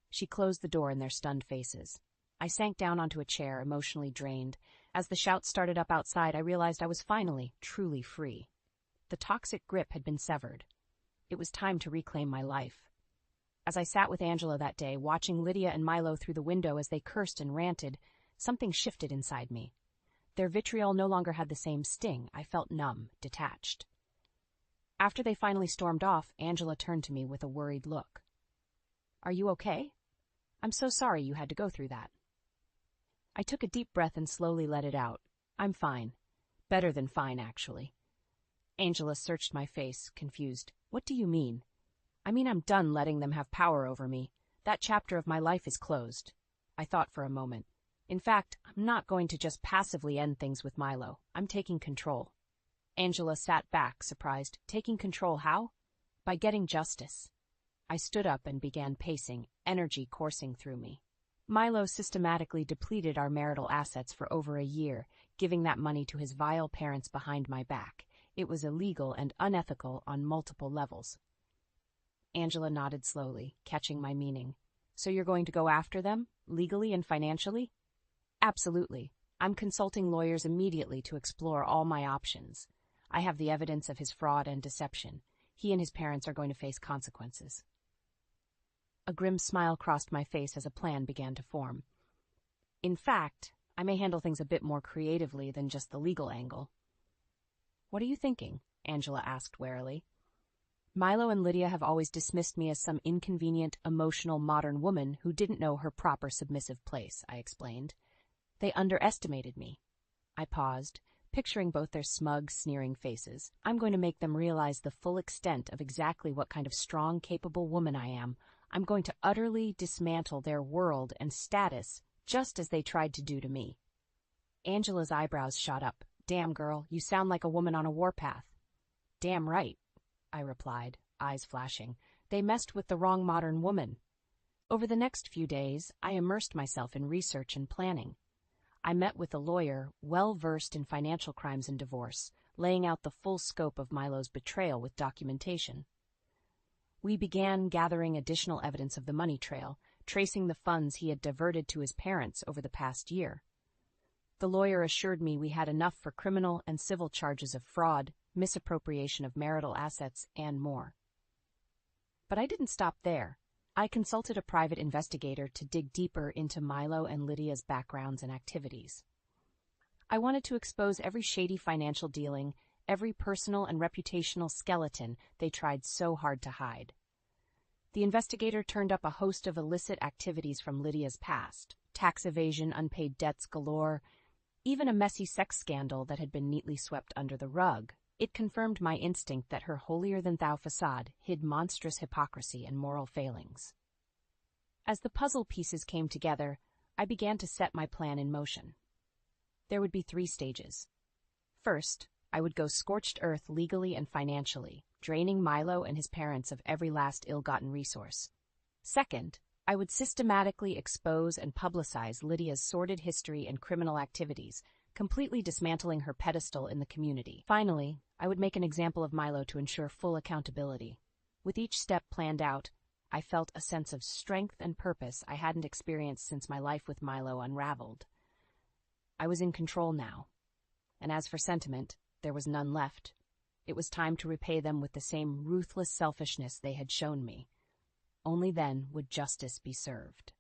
She closed the door in their stunned faces. I sank down onto a chair, emotionally drained. As the shouts started up outside, I realized I was finally, truly free. The toxic grip had been severed. It was time to reclaim my life. As I sat with Angela that day, watching Lydia and Milo through the window as they cursed and ranted, something shifted inside me. Their vitriol no longer had the same sting. I felt numb, detached. After they finally stormed off, Angela turned to me with a worried look. "Are you okay? I'm so sorry you had to go through that." I took a deep breath and slowly let it out. "I'm fine. Better than fine, actually." Angela searched my face, confused. "What do you mean?" "I mean I'm done letting them have power over me. That chapter of my life is closed." I thought for a moment. "In fact, I'm not going to just passively end things with Milo. I'm taking control." Angela sat back, surprised. "Taking control how?" "By getting justice." I stood up and began pacing, energy coursing through me. Milo systematically depleted our marital assets for over a year, giving that money to his vile parents behind my back. It was illegal and unethical on multiple levels. Angela nodded slowly, catching my meaning. So you're going to go after them, legally and financially? Absolutely. I'm consulting lawyers immediately to explore all my options. I have the evidence of his fraud and deception. He and his parents are going to face consequences. A grim smile crossed my face as a plan began to form. In fact, I may handle things a bit more creatively than just the legal angle. What are you thinking? Angela asked warily. Milo and Lydia have always dismissed me as some inconvenient, emotional modern woman who didn't know her proper submissive place, I explained. They underestimated me. I paused, picturing both their smug, sneering faces. I'm going to make them realize the full extent of exactly what kind of strong, capable woman I am. I'm going to utterly dismantle their world and status, just as they tried to do to me. Angela's eyebrows shot up. Damn, girl, you sound like a woman on a warpath. Damn right, I replied, eyes flashing. They messed with the wrong modern woman. Over the next few days, I immersed myself in research and planning. I met with a lawyer well-versed in financial crimes and divorce, laying out the full scope of Milo's betrayal with documentation. We began gathering additional evidence of the money trail, tracing the funds he had diverted to his parents over the past year. The lawyer assured me we had enough for criminal and civil charges of fraud, misappropriation of marital assets, and more. But I didn't stop there. I consulted a private investigator to dig deeper into Milo and Lydia's backgrounds and activities. I wanted to expose every shady financial dealing, every personal and reputational skeleton they tried so hard to hide. The investigator turned up a host of illicit activities from Lydia's past, tax evasion, unpaid debts galore, even a messy sex scandal that had been neatly swept under the rug. It confirmed my instinct that her holier-than-thou facade hid monstrous hypocrisy and moral failings. As the puzzle pieces came together, I began to set my plan in motion. There would be 3 stages. First, I would go scorched earth legally and financially, draining Milo and his parents of every last ill-gotten resource. Second, I would systematically expose and publicize Lydia's sordid history and criminal activities, completely dismantling her pedestal in the community. Finally, I would make an example of Milo to ensure full accountability. With each step planned out, I felt a sense of strength and purpose I hadn't experienced since my life with Milo unraveled. I was in control now. And as for sentiment, there was none left. It was time to repay them with the same ruthless selfishness they had shown me. Only then would justice be served.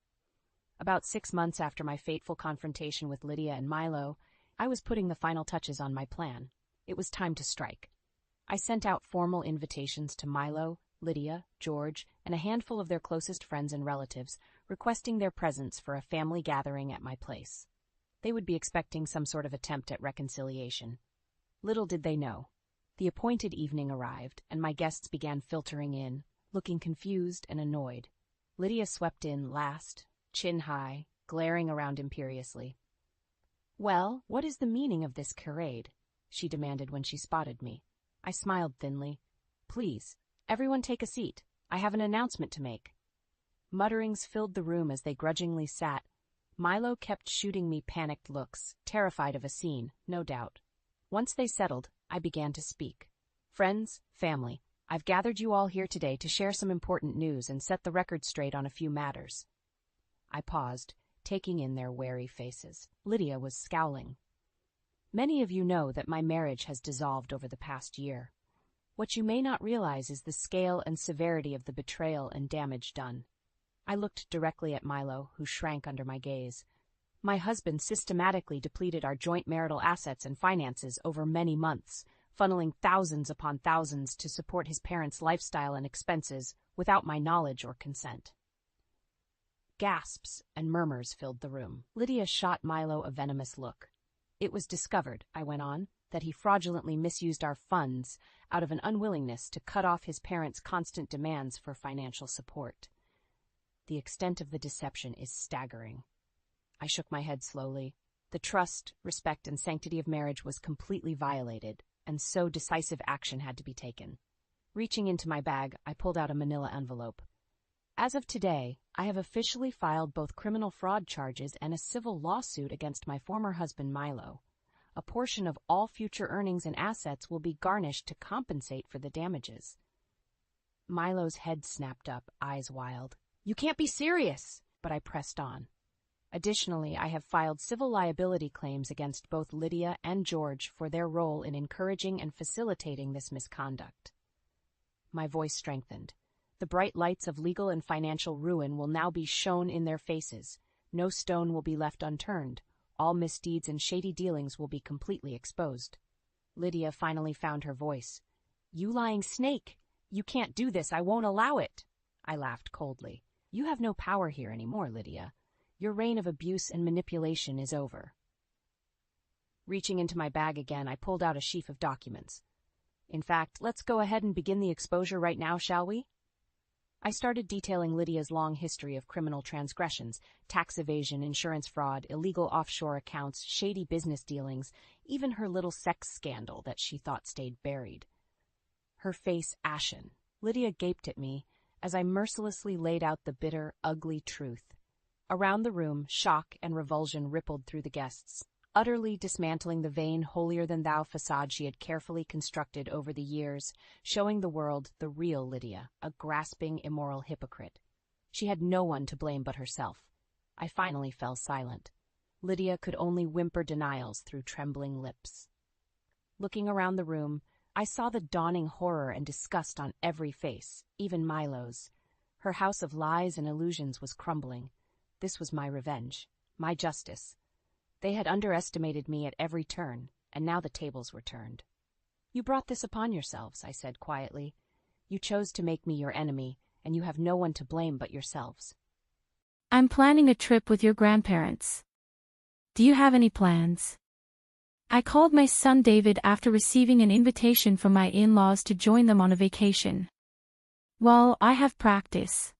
About 6 months after my fateful confrontation with Lydia and Milo, I was putting the final touches on my plan. It was time to strike. I sent out formal invitations to Milo, Lydia, George, and a handful of their closest friends and relatives, requesting their presence for a family gathering at my place. They would be expecting some sort of attempt at reconciliation. Little did they know. The appointed evening arrived, and my guests began filtering in, looking confused and annoyed. Lydia swept in last, chin high, glaring around imperiously. "Well, what is the meaning of this charade?" she demanded when she spotted me. I smiled thinly. "Please, everyone take a seat. I have an announcement to make." Mutterings filled the room as they grudgingly sat. Milo kept shooting me panicked looks, terrified of a scene, no doubt. Once they settled, I began to speak. "Friends, family, I've gathered you all here today to share some important news and set the record straight on a few matters." I paused, taking in their wary faces. Lydia was scowling. "Many of you know that my marriage has dissolved over the past year. What you may not realize is the scale and severity of the betrayal and damage done." I looked directly at Milo, who shrank under my gaze. "My husband systematically depleted our joint marital assets and finances over many months, funneling thousands upon thousands to support his parents' lifestyle and expenses without my knowledge or consent." Gasps and murmurs filled the room. Lydia shot Milo a venomous look. "It was discovered," I went on, "that he fraudulently misused our funds out of an unwillingness to cut off his parents' constant demands for financial support. The extent of the deception is staggering." I shook my head slowly. The trust, respect, and sanctity of marriage was completely violated, and so decisive action had to be taken. Reaching into my bag, I pulled out a manila envelope. "As of today, I have officially filed both criminal fraud charges and a civil lawsuit against my former husband Milo. A portion of all future earnings and assets will be garnished to compensate for the damages." Milo's head snapped up, eyes wild. You can't be serious, but I pressed on. Additionally, I have filed civil liability claims against both Lydia and George for their role in encouraging and facilitating this misconduct. My voice strengthened. The bright lights of legal and financial ruin will now be shown in their faces. No stone will be left unturned. All misdeeds and shady dealings will be completely exposed. Lydia finally found her voice. You lying snake! You can't do this. I won't allow it. I laughed coldly. You have no power here anymore, Lydia. Your reign of abuse and manipulation is over. Reaching into my bag again, I pulled out a sheaf of documents. In fact, let's go ahead and begin the exposure right now, shall we? I started detailing Lydia's long history of criminal transgressions, tax evasion, insurance fraud, illegal offshore accounts, shady business dealings, even her little sex scandal that she thought stayed buried. Her face ashen, Lydia gaped at me as I mercilessly laid out the bitter, ugly truth. Around the room, shock and revulsion rippled through the guests, utterly dismantling the vain, holier-than-thou facade she had carefully constructed over the years, showing the world the real Lydia, a grasping, immoral hypocrite. She had no one to blame but herself. I finally fell silent. Lydia could only whimper denials through trembling lips. Looking around the room, I saw the dawning horror and disgust on every face, even Milo's. Her house of lies and illusions was crumbling. This was my revenge, my justice. They had underestimated me at every turn, and now the tables were turned. You brought this upon yourselves, I said quietly. You chose to make me your enemy, and you have no one to blame but yourselves. I'm planning a trip with your grandparents. Do you have any plans? I called my son David after receiving an invitation from my in-laws to join them on a vacation. Well, I have practice.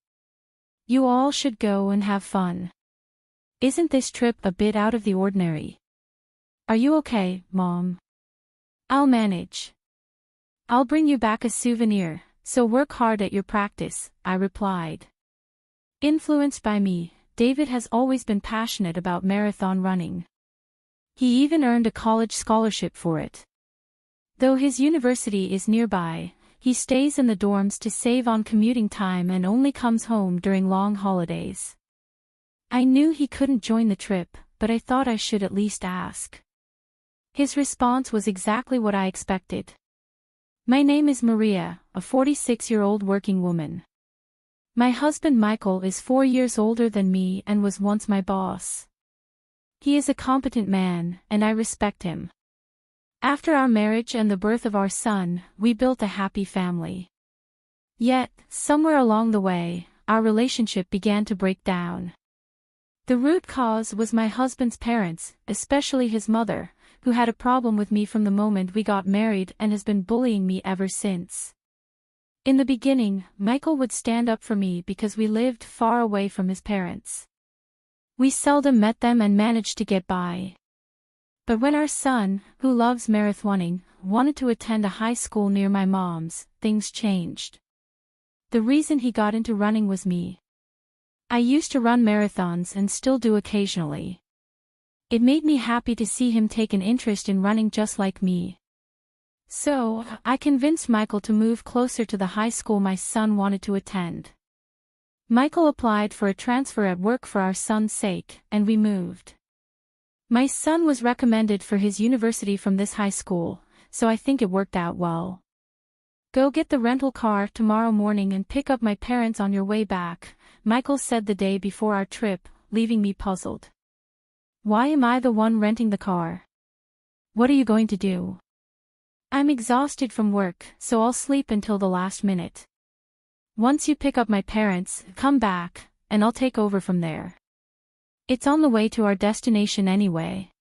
You all should go and have fun. Isn't this trip a bit out of the ordinary? Are you okay, Mom? I'll manage. I'll bring you back a souvenir, so work hard at your practice, I replied. Influenced by me, David has always been passionate about marathon running. He even earned a college scholarship for it. Though his university is nearby, he stays in the dorms to save on commuting time and only comes home during long holidays. I knew he couldn't join the trip, but I thought I should at least ask. His response was exactly what I expected. My name is Maria, a 46-year-old working woman. My husband Michael is 4 years older than me and was once my boss. He is a competent man, and I respect him. After our marriage and the birth of our son, we built a happy family. Yet, somewhere along the way, our relationship began to break down. The root cause was my husband's parents, especially his mother, who had a problem with me from the moment we got married and has been bullying me ever since. In the beginning, Michael would stand up for me because we lived far away from his parents. We seldom met them and managed to get by. But when our son, who loves marathoning, wanted to attend a high school near my mom's, things changed. The reason he got into running was me. I used to run marathons and still do occasionally. It made me happy to see him take an interest in running just like me. So, I convinced Michael to move closer to the high school my son wanted to attend. Michael applied for a transfer at work for our son's sake, and we moved. My son was recommended for his university from this high school, so I think it worked out well. Go get the rental car tomorrow morning and pick up my parents on your way back, Michael said the day before our trip, leaving me puzzled. Why am I the one renting the car? What are you going to do? I'm exhausted from work, so I'll sleep until the last minute. Once you pick up my parents, come back, and I'll take over from there. It's on the way to our destination anyway.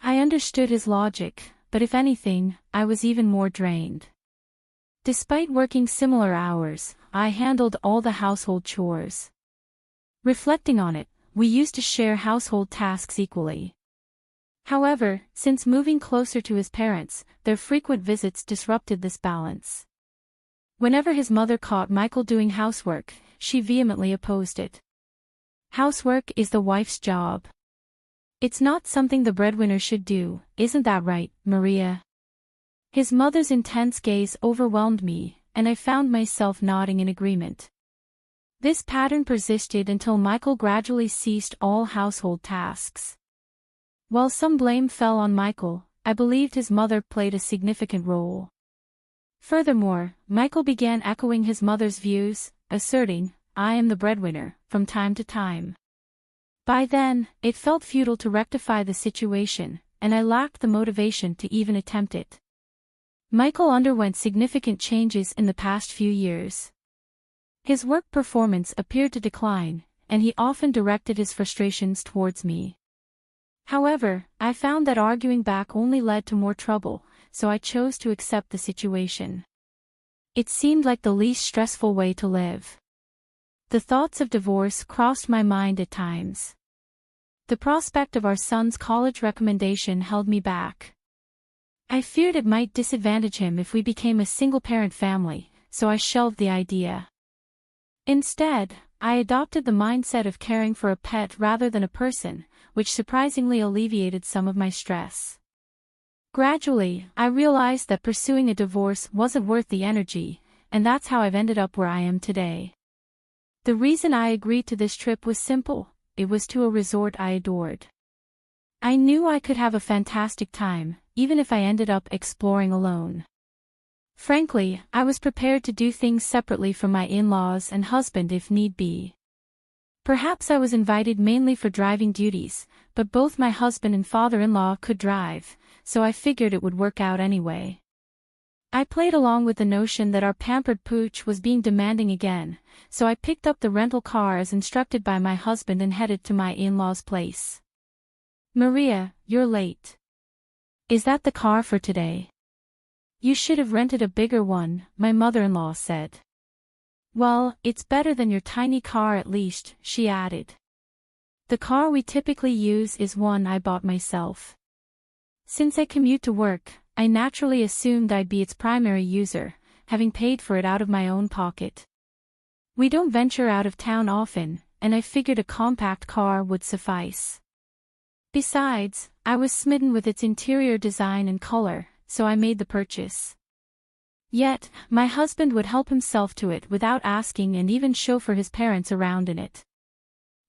I understood his logic, but if anything, I was even more drained. Despite working similar hours, I handled all the household chores. Reflecting on it, we used to share household tasks equally. However, since moving closer to his parents, their frequent visits disrupted this balance. Whenever his mother caught Michael doing housework, she vehemently opposed it. Housework is the wife's job. It's not something the breadwinner should do, isn't that right, Maria? His mother's intense gaze overwhelmed me, and I found myself nodding in agreement. This pattern persisted until Michael gradually ceased all household tasks. While some blame fell on Michael, I believed his mother played a significant role. Furthermore, Michael began echoing his mother's views, asserting, "I am the breadwinner," from time to time. By then, it felt futile to rectify the situation, and I lacked the motivation to even attempt it. Michael underwent significant changes in the past few years. His work performance appeared to decline, and he often directed his frustrations towards me. However, I found that arguing back only led to more trouble, so I chose to accept the situation. It seemed like the least stressful way to live. The thoughts of divorce crossed my mind at times. The prospect of our son's college recommendation held me back. I feared it might disadvantage him if we became a single-parent family, so I shelved the idea. Instead, I adopted the mindset of caring for a pet rather than a person, which surprisingly alleviated some of my stress. Gradually, I realized that pursuing a divorce wasn't worth the energy, and that's how I've ended up where I am today. The reason I agreed to this trip was simple: it was to a resort I adored. I knew I could have a fantastic time, even if I ended up exploring alone. Frankly, I was prepared to do things separately from my in-laws and husband if need be. Perhaps I was invited mainly for driving duties, but both my husband and father-in-law could drive, so I figured it would work out anyway. I played along with the notion that our pampered pooch was being demanding again, so I picked up the rental car as instructed by my husband and headed to my in-laws' place. "Maria, you're late. Is that the car for today?" "You should have rented a bigger one," my mother-in-law said. "Well, it's better than your tiny car at least," she added. "The car we typically use is one I bought myself. Since I commute to work, I naturally assumed I'd be its primary user, having paid for it out of my own pocket. We don't venture out of town often, and I figured a compact car would suffice. Besides, I was smitten with its interior design and color, so I made the purchase. Yet, my husband would help himself to it without asking and even chauffeur his parents around in it.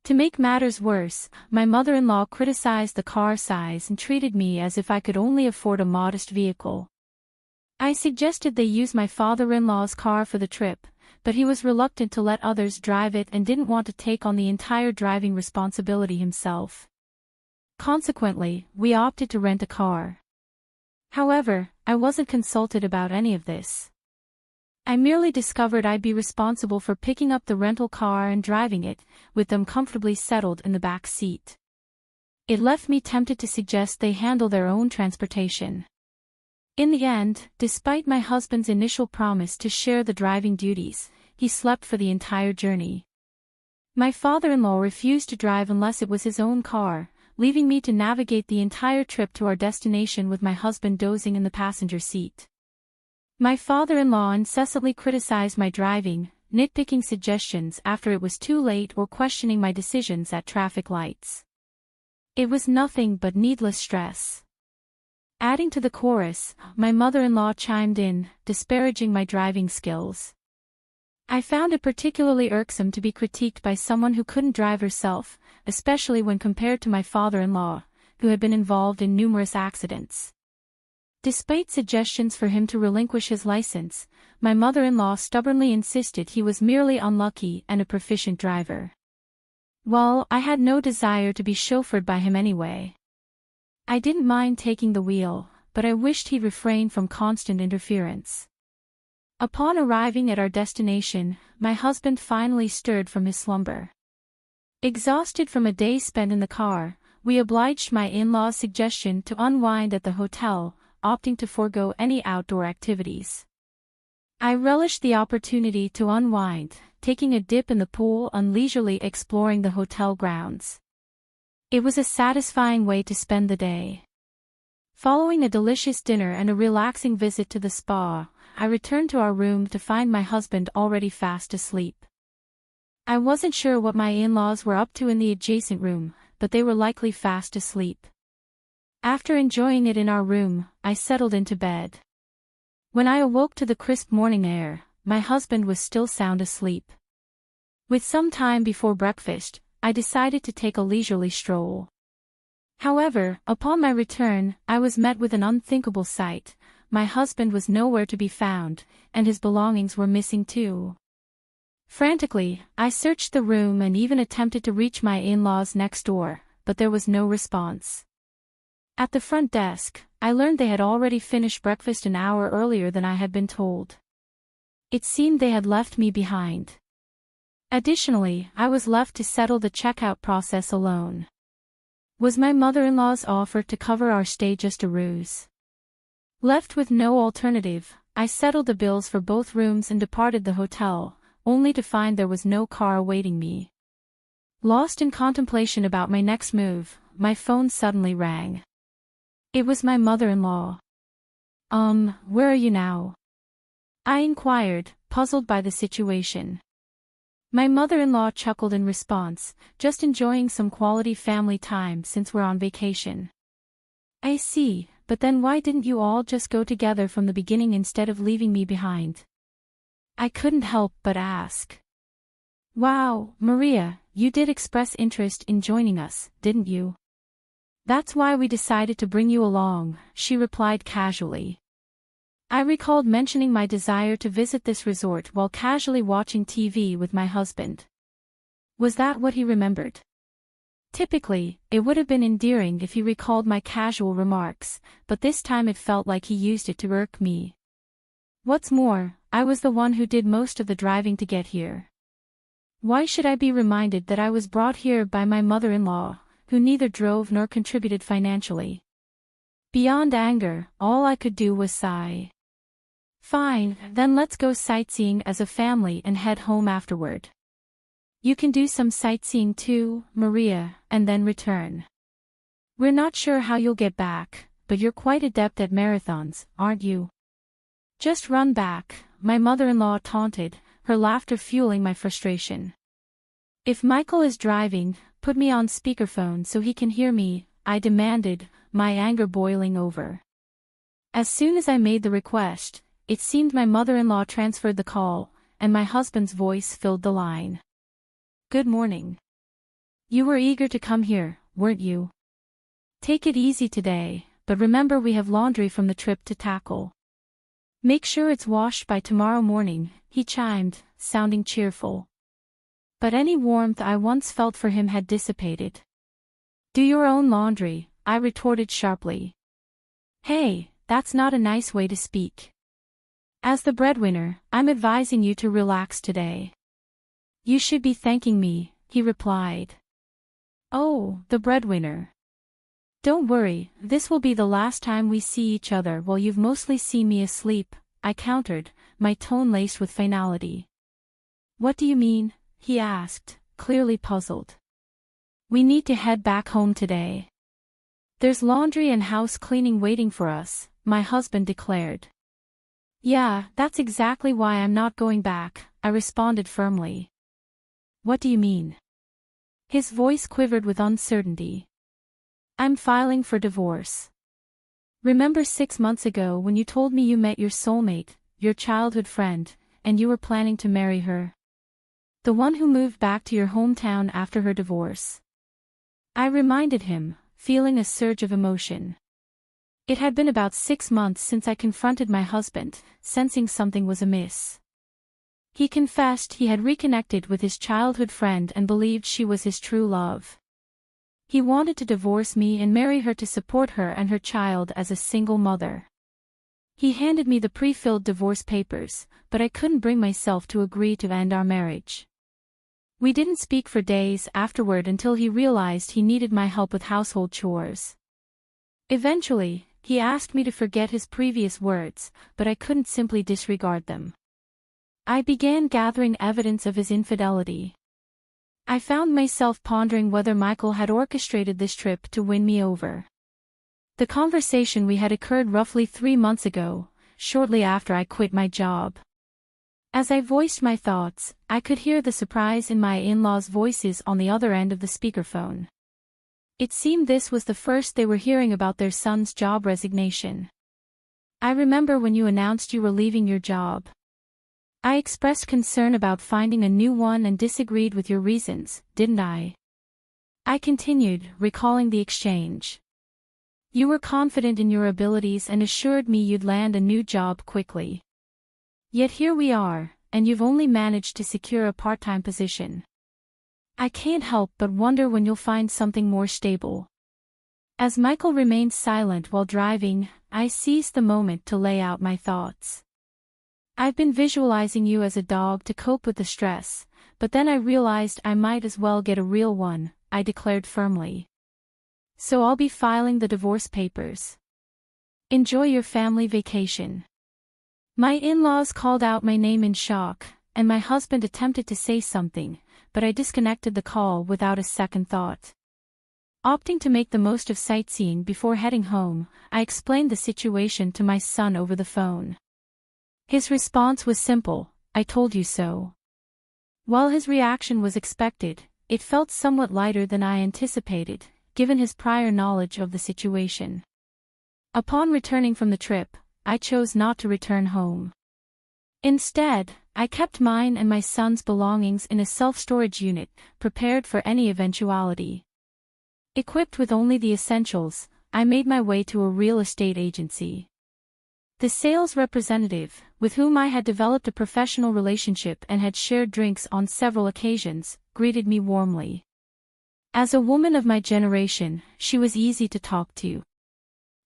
To make matters worse, my mother-in-law criticized the car size and treated me as if I could only afford a modest vehicle. I suggested they use my father-in-law's car for the trip, but he was reluctant to let others drive it and didn't want to take on the entire driving responsibility himself. Consequently, we opted to rent a car. However, I wasn't consulted about any of this. I merely discovered I'd be responsible for picking up the rental car and driving it, with them comfortably settled in the back seat. It left me tempted to suggest they handle their own transportation. In the end, despite my husband's initial promise to share the driving duties, he slept for the entire journey. My father-in-law refused to drive unless it was his own car, leaving me to navigate the entire trip to our destination with my husband dozing in the passenger seat. My father-in-law incessantly criticized my driving, nitpicking suggestions after it was too late or questioning my decisions at traffic lights. It was nothing but needless stress. Adding to the chorus, my mother-in-law chimed in, disparaging my driving skills. I found it particularly irksome to be critiqued by someone who couldn't drive herself, especially when compared to my father-in-law, who had been involved in numerous accidents. Despite suggestions for him to relinquish his license, my mother-in-law stubbornly insisted he was merely unlucky and a proficient driver. Well, I had no desire to be chauffeured by him anyway. I didn't mind taking the wheel, but I wished he'd refrain from constant interference. Upon arriving at our destination, my husband finally stirred from his slumber. Exhausted from a day spent in the car, we obliged my in-law's suggestion to unwind at the hotel, opting to forego any outdoor activities. I relished the opportunity to unwind, taking a dip in the pool and leisurely exploring the hotel grounds. It was a satisfying way to spend the day. Following a delicious dinner and a relaxing visit to the spa, I returned to our room to find my husband already fast asleep. I wasn't sure what my in-laws were up to in the adjacent room, but they were likely fast asleep. After enjoying it in our room, I settled into bed. When I awoke to the crisp morning air, my husband was still sound asleep. With some time before breakfast, I decided to take a leisurely stroll. However, upon my return, I was met with an unthinkable sight. My husband was nowhere to be found, and his belongings were missing too. Frantically, I searched the room and even attempted to reach my in-laws next door, but there was no response. At the front desk, I learned they had already finished breakfast an hour earlier than I had been told. It seemed they had left me behind. Additionally, I was left to settle the checkout process alone. Was my mother-in-law's offer to cover our stay just a ruse? Left with no alternative, I settled the bills for both rooms and departed the hotel, only to find there was no car awaiting me. Lost in contemplation about my next move, my phone suddenly rang. It was my mother-in-law. Where are you now?" I inquired, puzzled by the situation. My mother-in-law chuckled in response, "Just enjoying some quality family time since we're on vacation." "I see, but then why didn't you all just go together from the beginning instead of leaving me behind?" I couldn't help but ask. "Wow, Maria, you did express interest in joining us, didn't you?" "That's why we decided to bring you along," she replied casually. I recalled mentioning my desire to visit this resort while casually watching TV with my husband. Was that what he remembered? Typically, it would have been endearing if he recalled my casual remarks, but this time it felt like he used it to irk me. What's more, I was the one who did most of the driving to get here. Why should I be reminded that I was brought here by my mother-in-law, who neither drove nor contributed financially? Beyond anger, all I could do was sigh. "Fine, then let's go sightseeing as a family and head home afterward. You can do some sightseeing too, Maria, and then return. We're not sure how you'll get back, but you're quite adept at marathons, aren't you?" "Just run back," my mother-in-law taunted, her laughter fueling my frustration. "If Michael is driving, put me on speakerphone so he can hear me," I demanded, my anger boiling over. As soon as I made the request, it seemed my mother-in-law transferred the call, and my husband's voice filled the line. "Good morning. You were eager to come here, weren't you? Take it easy today, but remember we have laundry from the trip to tackle. Make sure it's washed by tomorrow morning," he chimed, sounding cheerful. But any warmth I once felt for him had dissipated. "Do your own laundry," I retorted sharply. "Hey, that's not a nice way to speak. As the breadwinner, I'm advising you to relax today." "You should be thanking me," he replied. "Oh, the breadwinner. Don't worry, this will be the last time we see each other while you've mostly seen me asleep," I countered, my tone laced with finality. "What do you mean?" he asked, clearly puzzled. "We need to head back home today. There's laundry and house cleaning waiting for us," my husband declared. "Yeah, that's exactly why I'm not going back," I responded firmly. "What do you mean?" His voice quivered with uncertainty. "I'm filing for divorce. Remember 6 months ago when you told me you met your soulmate, your childhood friend, and you were planning to marry her? The one who moved back to your hometown after her divorce?" I reminded him, feeling a surge of emotion. It had been about 6 months since I confronted my husband, sensing something was amiss. He confessed he had reconnected with his childhood friend and believed she was his true love. He wanted to divorce me and marry her to support her and her child as a single mother. He handed me the pre-filled divorce papers, but I couldn't bring myself to agree to end our marriage. We didn't speak for days afterward until he realized he needed my help with household chores. Eventually, he asked me to forget his previous words, but I couldn't simply disregard them. I began gathering evidence of his infidelity. I found myself pondering whether Michael had orchestrated this trip to win me over. The conversation we had occurred roughly 3 months ago, shortly after I quit my job. As I voiced my thoughts, I could hear the surprise in my in-laws' voices on the other end of the speakerphone. It seemed this was the first they were hearing about their son's job resignation. "I remember when you announced you were leaving your job. I expressed concern about finding a new one and disagreed with your reasons, didn't I? I continued, recalling the exchange. You were confident in your abilities and assured me you'd land a new job quickly. Yet here we are, and you've only managed to secure a part-time position. I can't help but wonder when you'll find something more stable. As Michael remained silent while driving, I seized the moment to lay out my thoughts. I've been visualizing you as a dog to cope with the stress, but then I realized I might as well get a real one, I declared firmly. So I'll be filing the divorce papers. Enjoy your family vacation. My in-laws called out my name in shock, and my husband attempted to say something, but I disconnected the call without a second thought. Opting to make the most of sightseeing before heading home, I explained the situation to my son over the phone. His response was simple, "I told you so." While his reaction was expected, it felt somewhat lighter than I anticipated, given his prior knowledge of the situation. Upon returning from the trip, I chose not to return home. Instead, I kept mine and my son's belongings in a self-storage unit, prepared for any eventuality. Equipped with only the essentials, I made my way to a real estate agency. The sales representative, with whom I had developed a professional relationship and had shared drinks on several occasions, greeted me warmly. As a woman of my generation, she was easy to talk to.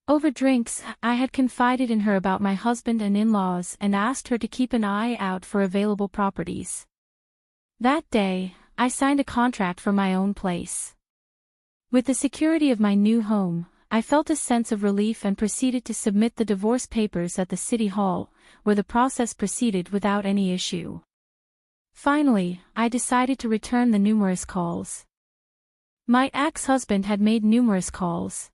Over drinks, I had confided in her about my husband and in-laws and asked her to keep an eye out for available properties. That day, I signed a contract for my own place. With the security of my new home, I felt a sense of relief and proceeded to submit the divorce papers at the city hall, where the process proceeded without any issue. Finally, I decided to return the numerous calls. My ex-husband had made numerous calls.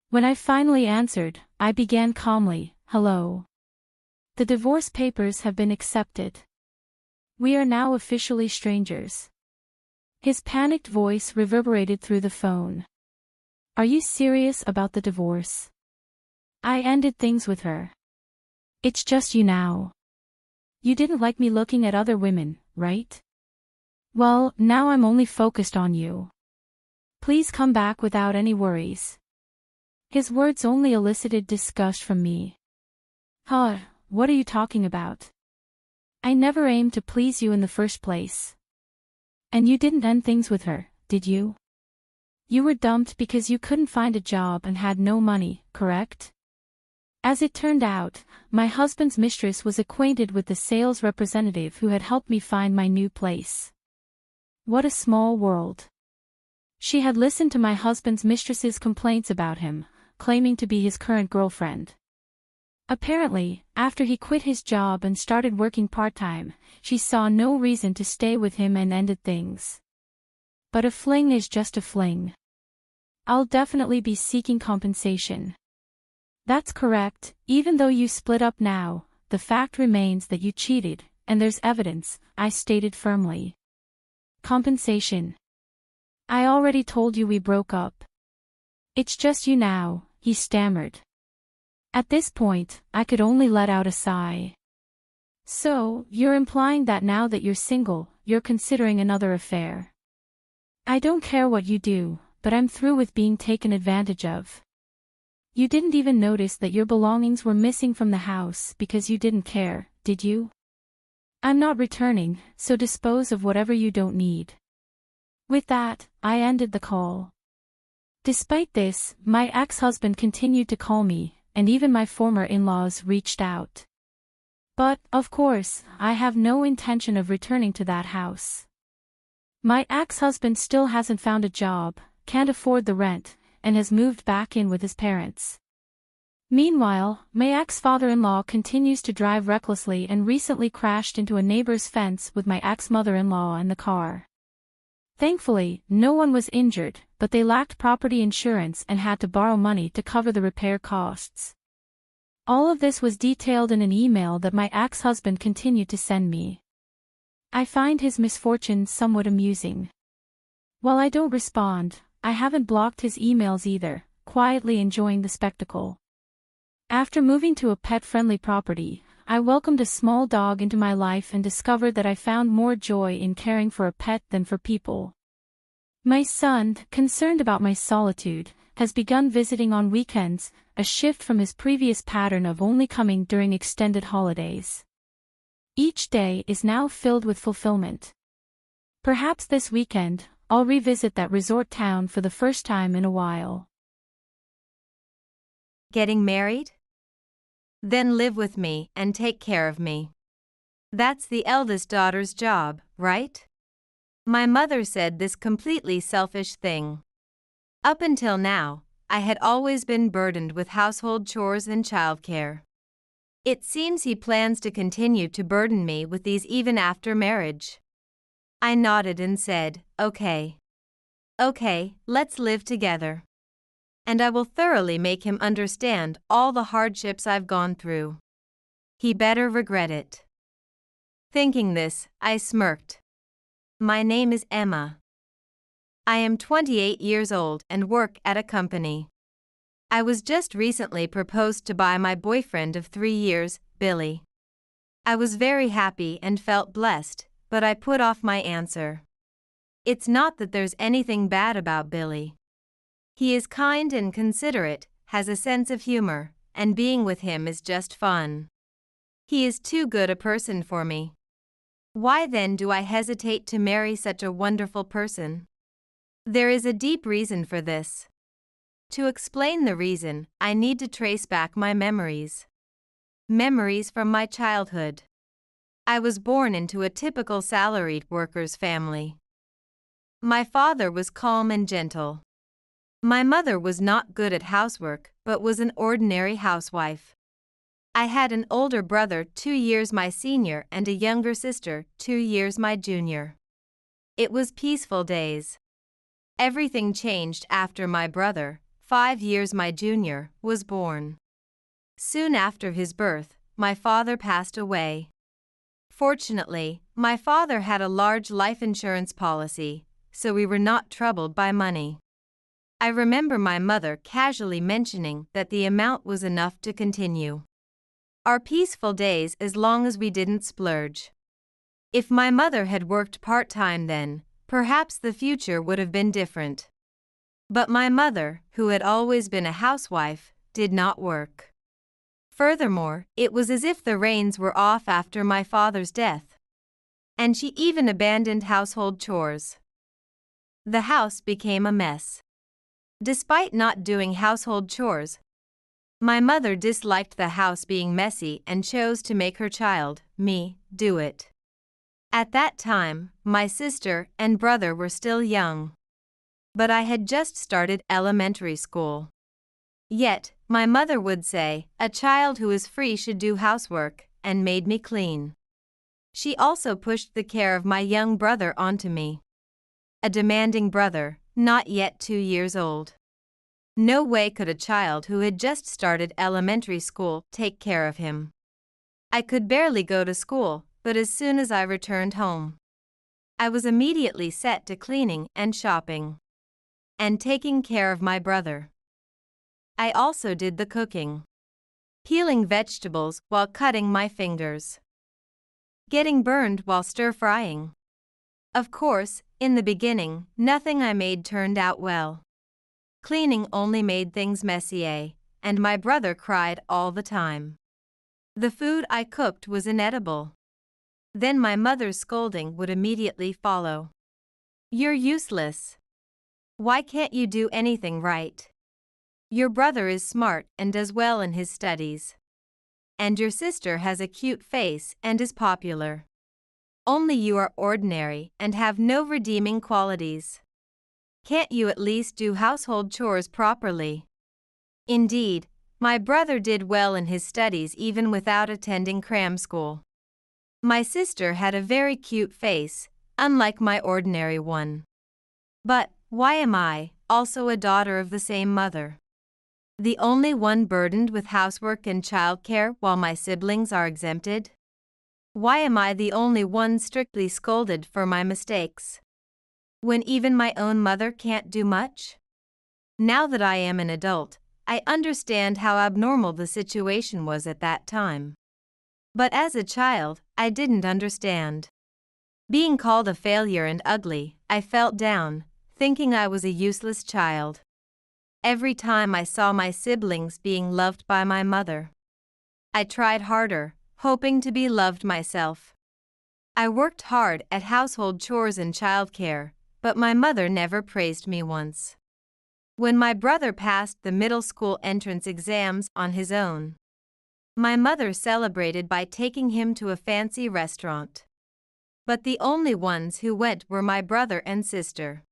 When I finally answered, I began calmly, "Hello. The divorce papers have been accepted. We are now officially strangers." His panicked voice reverberated through the phone. "Are you serious about the divorce? I ended things with her. It's just you now. You didn't like me looking at other women, right? Well, now I'm only focused on you. Please come back without any worries." His words only elicited disgust from me. "Huh, what are you talking about? I never aimed to please you in the first place. And you didn't end things with her, did you? You were dumped because you couldn't find a job and had no money, correct?" As it turned out, my husband's mistress was acquainted with the sales representative who had helped me find my new place. What a small world. She had listened to my husband's mistress's complaints about him, claiming to be his current girlfriend. Apparently, after he quit his job and started working part-time, she saw no reason to stay with him and ended things. But a fling is just a fling. I'll definitely be seeking compensation. That's correct, even though you split up now, the fact remains that you cheated, and there's evidence, I stated firmly. Compensation. I already told you we broke up. It's just you now, he stammered. At this point, I could only let out a sigh. So, you're implying that now that you're single, you're considering another affair. I don't care what you do, but I'm through with being taken advantage of. You didn't even notice that your belongings were missing from the house because you didn't care, did you? I'm not returning, so dispose of whatever you don't need. With that, I ended the call. Despite this, my ex-husband continued to call me, and even my former in-laws reached out. But, of course, I have no intention of returning to that house. My ex-husband still hasn't found a job, can't afford the rent, and has moved back in with his parents. Meanwhile, my ex-father-in-law continues to drive recklessly and recently crashed into a neighbor's fence with my ex-mother-in-law and the car. Thankfully, no one was injured, but they lacked property insurance and had to borrow money to cover the repair costs. All of this was detailed in an email that my ex-husband continued to send me. I find his misfortune somewhat amusing. While I don't respond, I haven't blocked his emails either, quietly enjoying the spectacle. After moving to a pet-friendly property, I welcomed a small dog into my life and discovered that I found more joy in caring for a pet than for people. My son, concerned about my solitude, has begun visiting on weekends, a shift from his previous pattern of only coming during extended holidays. Each day is now filled with fulfillment. Perhaps this weekend, I'll revisit that resort town for the first time in a while. Getting married? Then live with me and take care of me. That's the eldest daughter's job, right? My mother said this completely selfish thing. Up until now, I had always been burdened with household chores and childcare. It seems he plans to continue to burden me with these even after marriage. I nodded and said, okay. Okay, let's live together. And I will thoroughly make him understand all the hardships I've gone through. He better regret it. Thinking this, I smirked. My name is Emma. I am 28 years old and work at a company. I was just recently proposed to by my boyfriend of 3 years, Billy. I was very happy and felt blessed, but I put off my answer. It's not that there's anything bad about Billy. He is kind and considerate, has a sense of humor, and being with him is just fun. He is too good a person for me. Why then do I hesitate to marry such a wonderful person? There is a deep reason for this. To explain the reason, I need to trace back my memories. Memories from my childhood. I was born into a typical salaried worker's family. My father was calm and gentle. My mother was not good at housework, but was an ordinary housewife. I had an older brother 2 years my senior and a younger sister 2 years my junior. It was peaceful days. Everything changed after my brother, 5 years my junior, was born. Soon after his birth, my father passed away. Fortunately, my father had a large life insurance policy, so we were not troubled by money. I remember my mother casually mentioning that the amount was enough to continue our peaceful days as long as we didn't splurge. If my mother had worked part-time then, perhaps the future would have been different. But my mother, who had always been a housewife, did not work. Furthermore, it was as if the reins were off after my father's death. And she even abandoned household chores. The house became a mess. Despite not doing household chores, my mother disliked the house being messy and chose to make her child, me, do it. At that time, my sister and brother were still young. But I had just started elementary school. Yet, my mother would say, a child who is free should do housework, and made me clean. She also pushed the care of my young brother onto me. A demanding brother, not yet 2 years old. No way could a child who had just started elementary school take care of him. I could barely go to school, but as soon as I returned home, I was immediately set to cleaning and shopping, and taking care of my brother. I also did the cooking, peeling vegetables while cutting my fingers, getting burned while stir-frying. Of course, in the beginning, nothing I made turned out well. Cleaning only made things messier, and my brother cried all the time. The food I cooked was inedible. Then my mother's scolding would immediately follow. You're useless. Why can't you do anything right? Your brother is smart and does well in his studies. And your sister has a cute face and is popular. Only you are ordinary and have no redeeming qualities. Can't you at least do household chores properly? Indeed, my brother did well in his studies even without attending cram school. My sister had a very cute face, unlike my ordinary one. But, why am I, also a daughter of the same mother, the only one burdened with housework and childcare while my siblings are exempted? Why am I the only one strictly scolded for my mistakes, when even my own mother can't do much? Now that I am an adult, I understand how abnormal the situation was at that time. But as a child, I didn't understand. Being called a failure and ugly, I felt down, thinking I was a useless child. Every time I saw my siblings being loved by my mother, I tried harder, hoping to be loved myself. I worked hard at household chores and childcare, but my mother never praised me once. When my brother passed the middle school entrance exams on his own, my mother celebrated by taking him to a fancy restaurant. But the only ones who went were my brother and sister.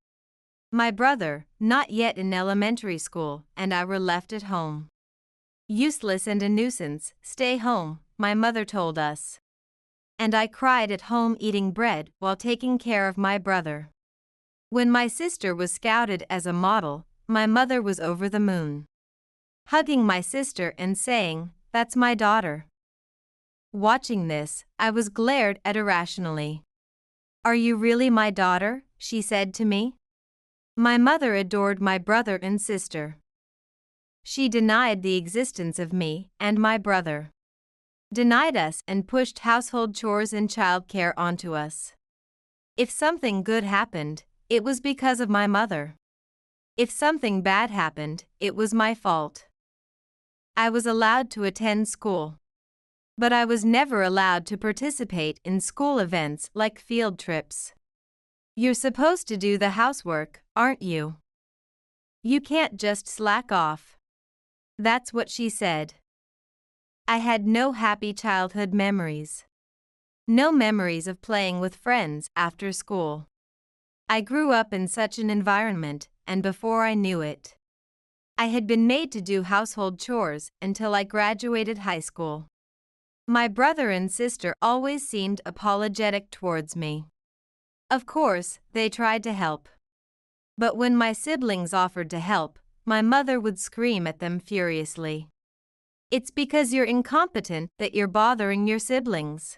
My brother, not yet in elementary school, and I were left at home. Useless and a nuisance, stay home, my mother told us. And I cried at home eating bread while taking care of my brother. When my sister was scouted as a model, my mother was over the moon, hugging my sister and saying, "That's my daughter." Watching this, I was glared at irrationally. "Are you really my daughter?" she said to me. My mother adored my brother and sister. She denied the existence of me and my brother. Denied us and pushed household chores and childcare onto us. If something good happened, it was because of my mother. If something bad happened, it was my fault. I was allowed to attend school, but I was never allowed to participate in school events like field trips. "You're supposed to do the housework, aren't you? You can't just slack off." That's what she said. I had no happy childhood memories. No memories of playing with friends after school. I grew up in such an environment, and before I knew it, I had been made to do household chores until I graduated high school. My brother and sister always seemed apologetic towards me. Of course, they tried to help. But when my siblings offered to help, my mother would scream at them furiously. "It's because you're incompetent that you're bothering your siblings.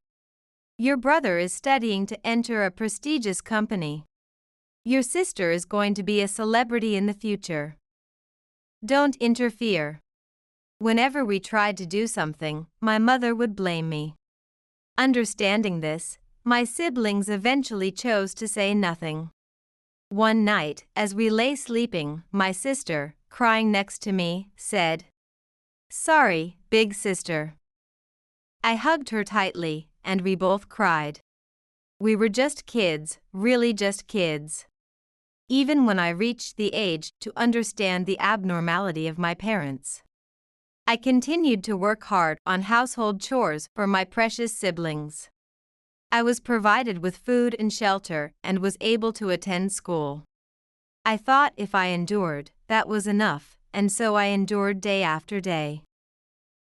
Your brother is studying to enter a prestigious company. Your sister is going to be a celebrity in the future. Don't interfere." Whenever we tried to do something, my mother would blame me. Understanding this, my siblings eventually chose to say nothing. One night, as we lay sleeping, my sister, crying next to me, said, "Sorry, big sister." I hugged her tightly, and we both cried. We were just kids, really just kids. Even when I reached the age to understand the abnormality of my parents, I continued to work hard on household chores for my precious siblings. I was provided with food and shelter and was able to attend school. I thought if I endured, that was enough, and so I endured day after day.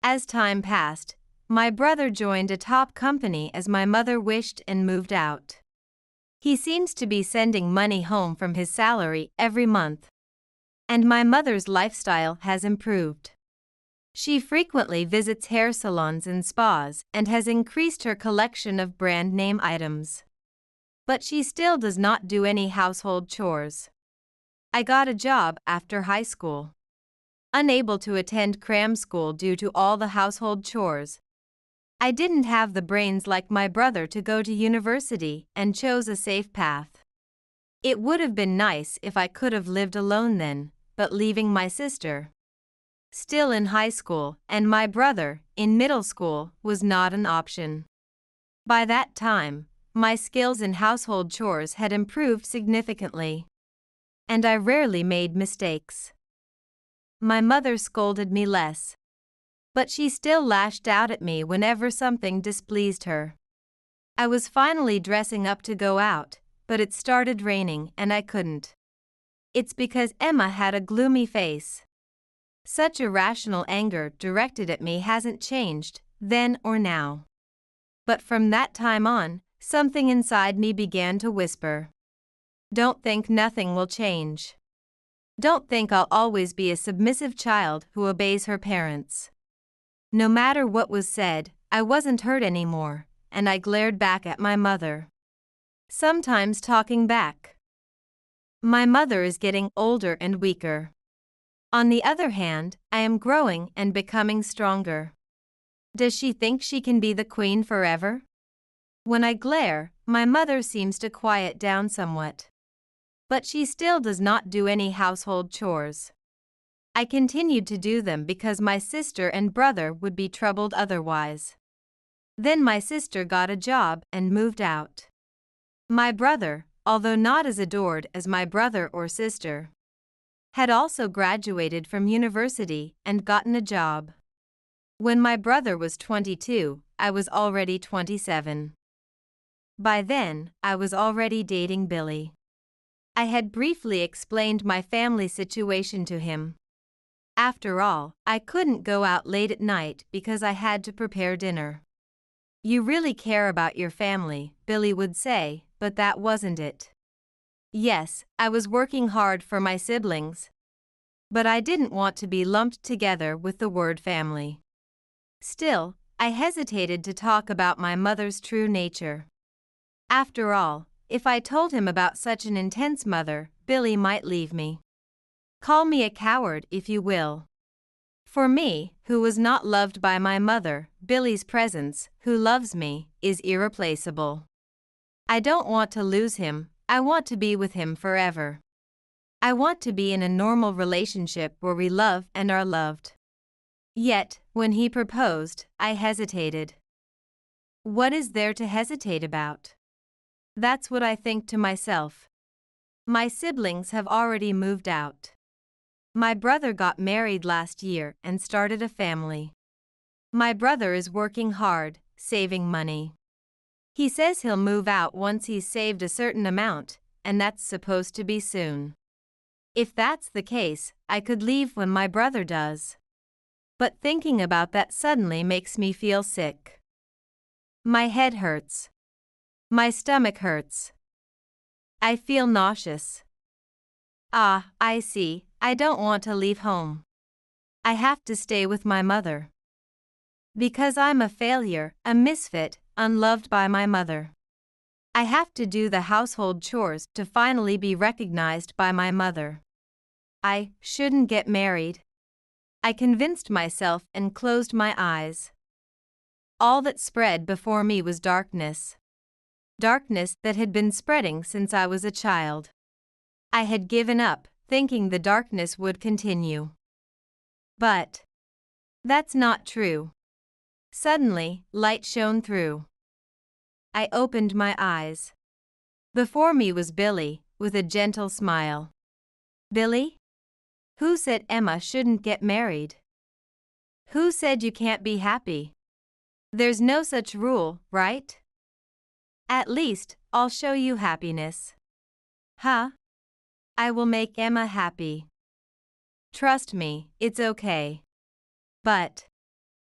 As time passed, my brother joined a top company as my mother wished and moved out. He seems to be sending money home from his salary every month. And my mother's lifestyle has improved. She frequently visits hair salons and spas and has increased her collection of brand name items. But she still does not do any household chores. I got a job after high school. Unable to attend cram school due to all the household chores, I didn't have the brains like my brother to go to university and chose a safe path. It would have been nice if I could have lived alone then, but leaving my sister, still in high school, and my brother, in middle school, was not an option. By that time, my skills in household chores had improved significantly, and I rarely made mistakes. My mother scolded me less, but she still lashed out at me whenever something displeased her. I was finally dressing up to go out, but it started raining and I couldn't. It's because Emma had a gloomy face. Such irrational anger directed at me hasn't changed, then or now. But from that time on, something inside me began to whisper, "Don't think nothing will change. Don't think I'll always be a submissive child who obeys her parents." No matter what was said, I wasn't hurt anymore, and I glared back at my mother. Sometimes talking back. My mother is getting older and weaker. On the other hand, I am growing and becoming stronger. Does she think she can be the queen forever? When I glare, my mother seems to quiet down somewhat. But she still does not do any household chores. I continued to do them because my sister and brother would be troubled otherwise. Then my sister got a job and moved out. My brother, although not as adored as my brother or sister, had also graduated from university and gotten a job. When my brother was 22, I was already 27. By then, I was already dating Billy. I had briefly explained my family situation to him. After all, I couldn't go out late at night because I had to prepare dinner. You really care about your family, Billy would say, but that wasn't it. Yes, I was working hard for my siblings, but I didn't want to be lumped together with the word family. Still, I hesitated to talk about my mother's true nature. After all, if I told him about such an intense mother, Billy might leave me. Call me a coward if you will. For me, who was not loved by my mother, Billy's presence, who loves me, is irreplaceable. I don't want to lose him, I want to be with him forever. I want to be in a normal relationship where we love and are loved. Yet, when he proposed, I hesitated. What is there to hesitate about? That's what I think to myself. My siblings have already moved out. My brother got married last year and started a family. My brother is working hard, saving money. He says he'll move out once he's saved a certain amount, and that's supposed to be soon. If that's the case, I could leave when my brother does. But thinking about that suddenly makes me feel sick. My head hurts. My stomach hurts. I feel nauseous. Ah, I see, I don't want to leave home. I have to stay with my mother. Because I'm a failure, a misfit, unloved by my mother. I have to do the household chores to finally be recognized by my mother. I shouldn't get married. I convinced myself and closed my eyes. All that spread before me was darkness. Darkness that had been spreading since I was a child. I had given up, thinking the darkness would continue. But that's not true. Suddenly, light shone through. I opened my eyes. Before me was Billy, with a gentle smile. Billy? Who said Emma shouldn't get married? Who said you can't be happy? There's no such rule, right? At least, I'll show you happiness. Huh? I will make Emma happy. Trust me, it's okay. But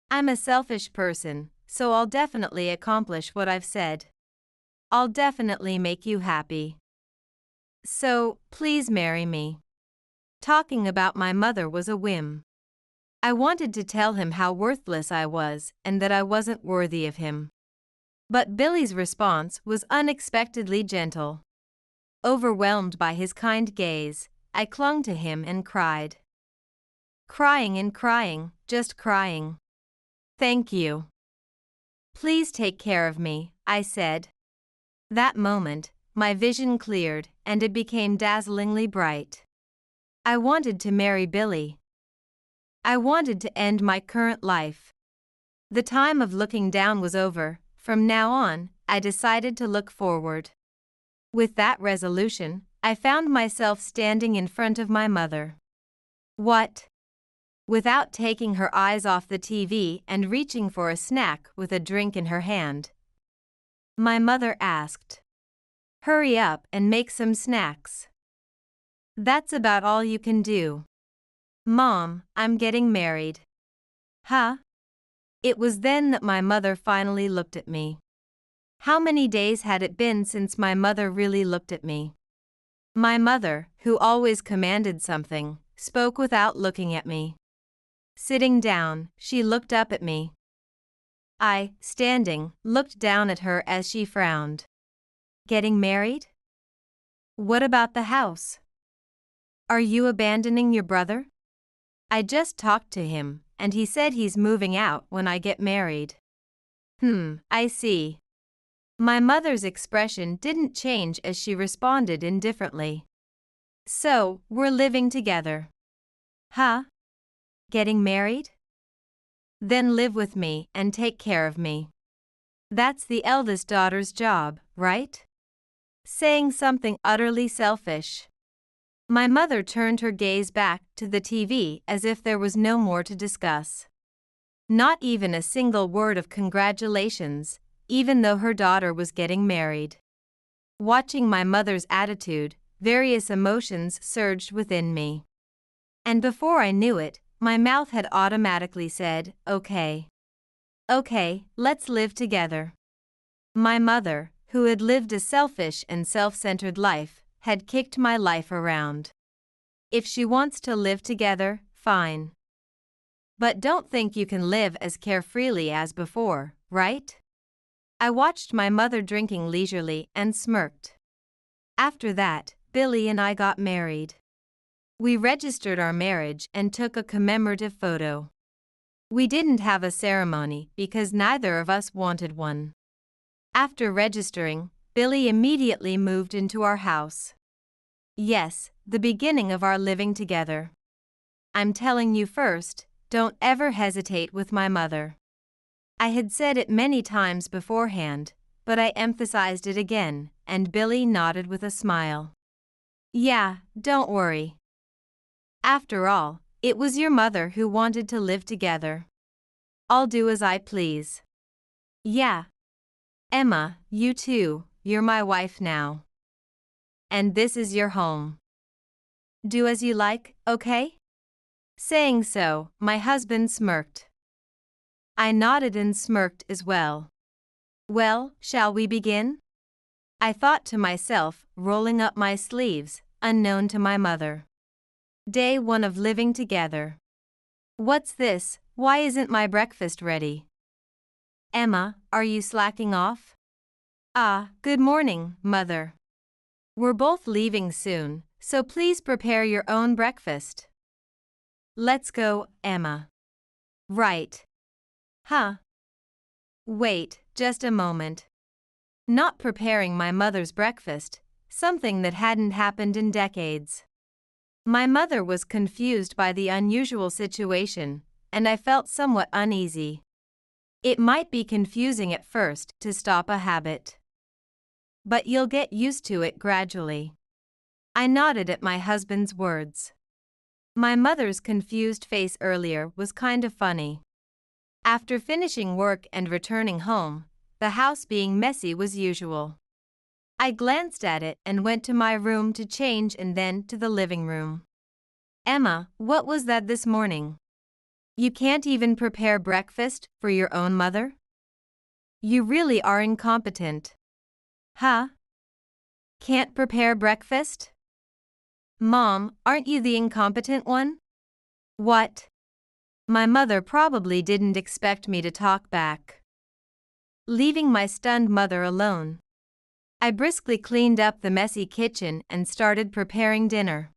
I'm a selfish person, so I'll definitely accomplish what I've said. I'll definitely make you happy. So, please marry me. Talking about my mother was a whim. I wanted to tell him how worthless I was and that I wasn't worthy of him. But Billy's response was unexpectedly gentle. Overwhelmed by his kind gaze, I clung to him and cried. Crying and crying, just crying. Thank you. Please take care of me, I said. That moment, my vision cleared and it became dazzlingly bright. I wanted to marry Billy. I wanted to end my current life. The time of looking down was over. From now on, I decided to look forward. With that resolution, I found myself standing in front of my mother. What? Without taking her eyes off the TV and reaching for a snack with a drink in her hand, my mother asked, "Hurry up and make some snacks. That's about all you can do." Mom, I'm getting married. Huh? It was then that my mother finally looked at me. How many days had it been since my mother really looked at me? My mother, who always commanded something, spoke without looking at me. Sitting down, she looked up at me. I, standing, looked down at her as she frowned. Getting married? What about the house? Are you abandoning your brother? I just talked to him, and he said he's moving out when I get married. I see. My mother's expression didn't change as she responded indifferently. So, we're living together. Huh? Getting married? Then live with me and take care of me. That's the eldest daughter's job, right? Saying something utterly selfish. My mother turned her gaze back to the TV as if there was no more to discuss. Not even a single word of congratulations, even though her daughter was getting married. Watching my mother's attitude, various emotions surged within me. And before I knew it, my mouth had automatically said, okay. Okay, let's live together. My mother, who had lived a selfish and self-centered life, had kicked my life around. If she wants to live together, fine. But don't think you can live as carefreely as before, right? I watched my mother drinking leisurely and smirked. After that, Billy and I got married. We registered our marriage and took a commemorative photo. We didn't have a ceremony because neither of us wanted one. After registering, Billy immediately moved into our house. Yes, the beginning of our living together. I'm telling you first, don't ever hesitate with my mother. I had said it many times beforehand, but I emphasized it again, and Billy nodded with a smile. Yeah, don't worry. After all, it was your mother who wanted to live together. I'll do as I please. Yeah. Emma, you too, you're my wife now. And this is your home. Do as you like, okay? Saying so, my husband smirked. I nodded and smirked as well. Well, shall we begin? I thought to myself, rolling up my sleeves, unknown to my mother. Day 1 of living together. What's this? Why isn't my breakfast ready? Emma, are you slacking off? Good morning, Mother. We're both leaving soon, so please prepare your own breakfast. Let's go, Emma. Right. Huh? Wait, just a moment. Not preparing my mother's breakfast, something that hadn't happened in decades. My mother was confused by the unusual situation, and I felt somewhat uneasy. It might be confusing at first to stop a habit. But you'll get used to it gradually. I nodded at my husband's words. My mother's confused face earlier was kind of funny. After finishing work and returning home, the house being messy was usual. I glanced at it and went to my room to change and then to the living room. Emma, what was that this morning? You can't even prepare breakfast for your own mother? You really are incompetent. Huh? Can't prepare breakfast? Mom, aren't you the incompetent one? What? My mother probably didn't expect me to talk back. Leaving my stunned mother alone, I briskly cleaned up the messy kitchen and started preparing dinner.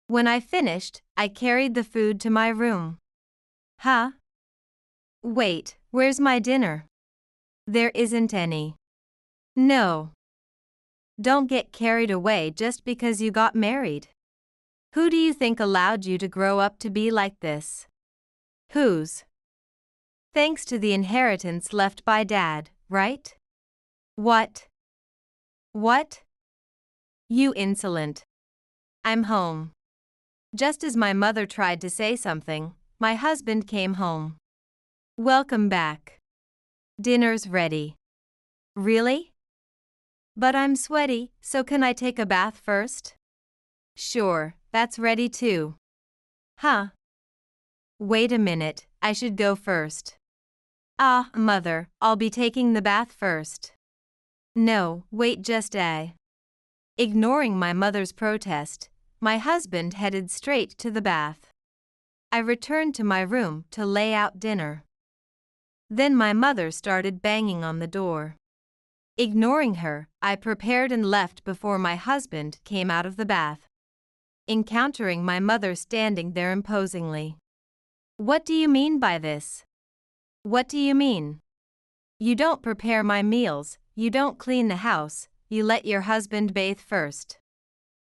When I finished, I carried the food to my room. Huh? Wait, where's my dinner? There isn't any. No. Don't get carried away just because you got married. Who do you think allowed you to grow up to be like this? Whose? Thanks to the inheritance left by Dad, right? What? What? You insolent. I'm home. Just as my mother tried to say something, my husband came home. Welcome back. Dinner's ready. Really? But I'm sweaty, so can I take a bath first? Sure, that's ready too. Huh? Wait a minute, I should go first. Mother, I'll be taking the bath first. No, wait just a. Ignoring my mother's protest, my husband headed straight to the bath. I returned to my room to lay out dinner. Then my mother started banging on the door. Ignoring her, I prepared and left before my husband came out of the bath. encountering my mother standing there imposingly. "What do you mean by this? What do you mean? You don't prepare my meals, you don't clean the house, you let your husband bathe first.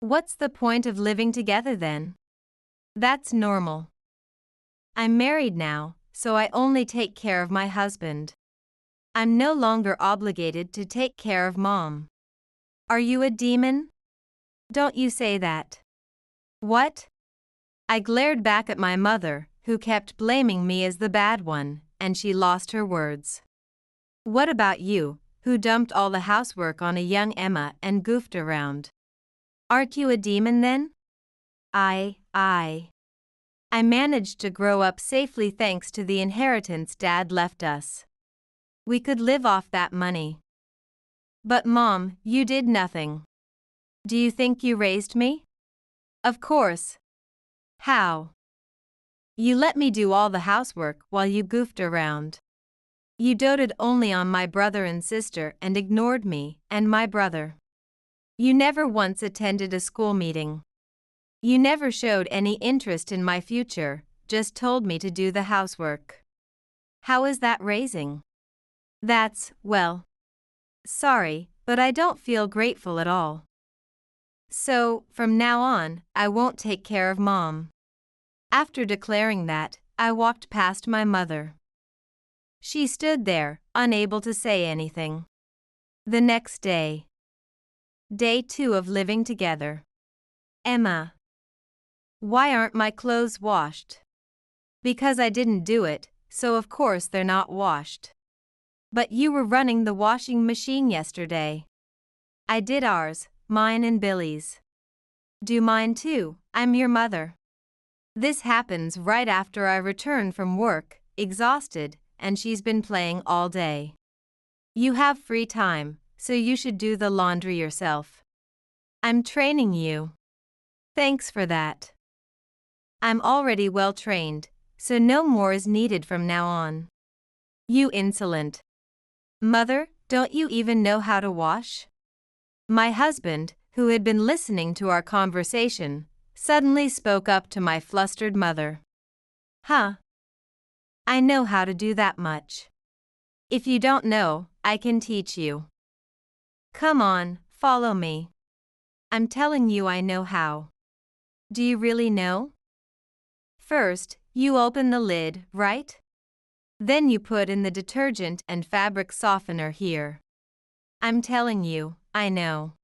What's the point of living together then? That's normal. I'm married now, so I only take care of my husband. I'm no longer obligated to take care of Mom. Are you a demon? Don't you say that." "What?" I glared back at my mother, who kept blaming me as the bad one, and she lost her words. "What about you, who dumped all the housework on a young Emma and goofed around? Aren't you a demon then?" I managed to grow up safely thanks to the inheritance Dad left us. We could live off that money. "But Mom, you did nothing. Do you think you raised me?" "Of course. How? You let me do all the housework while you goofed around. You doted only on my brother and sister and ignored me and my brother. You never once attended a school meeting. You never showed any interest in my future, just told me to do the housework. How is that raising?" Well, sorry, but I don't feel grateful at all. So, from now on, I won't take care of Mom." After declaring that, I walked past my mother. She stood there, unable to say anything. The next day. Day 2 of living together. "Emma, why aren't my clothes washed?" "Because I didn't do it, so of course they're not washed." "But you were running the washing machine yesterday." "I did ours, mine and Billy's." "Do mine too, I'm your mother." This happens right after I return from work, exhausted, and she's been playing all day. "You have free time, so you should do the laundry yourself." "I'm training you." "Thanks for that. I'm already well trained, so no more is needed from now on." "You insolent. Mother, don't you even know how to wash?" My husband, who had been listening to our conversation, suddenly spoke up to my flustered mother. "Huh? I know how to do that much. If you don't know, I can teach you. Come on, follow me. I'm telling you I know how." "Do you really know?" "First, you open the lid, right? Then you put in the detergent and fabric softener here. I'm telling you, I know.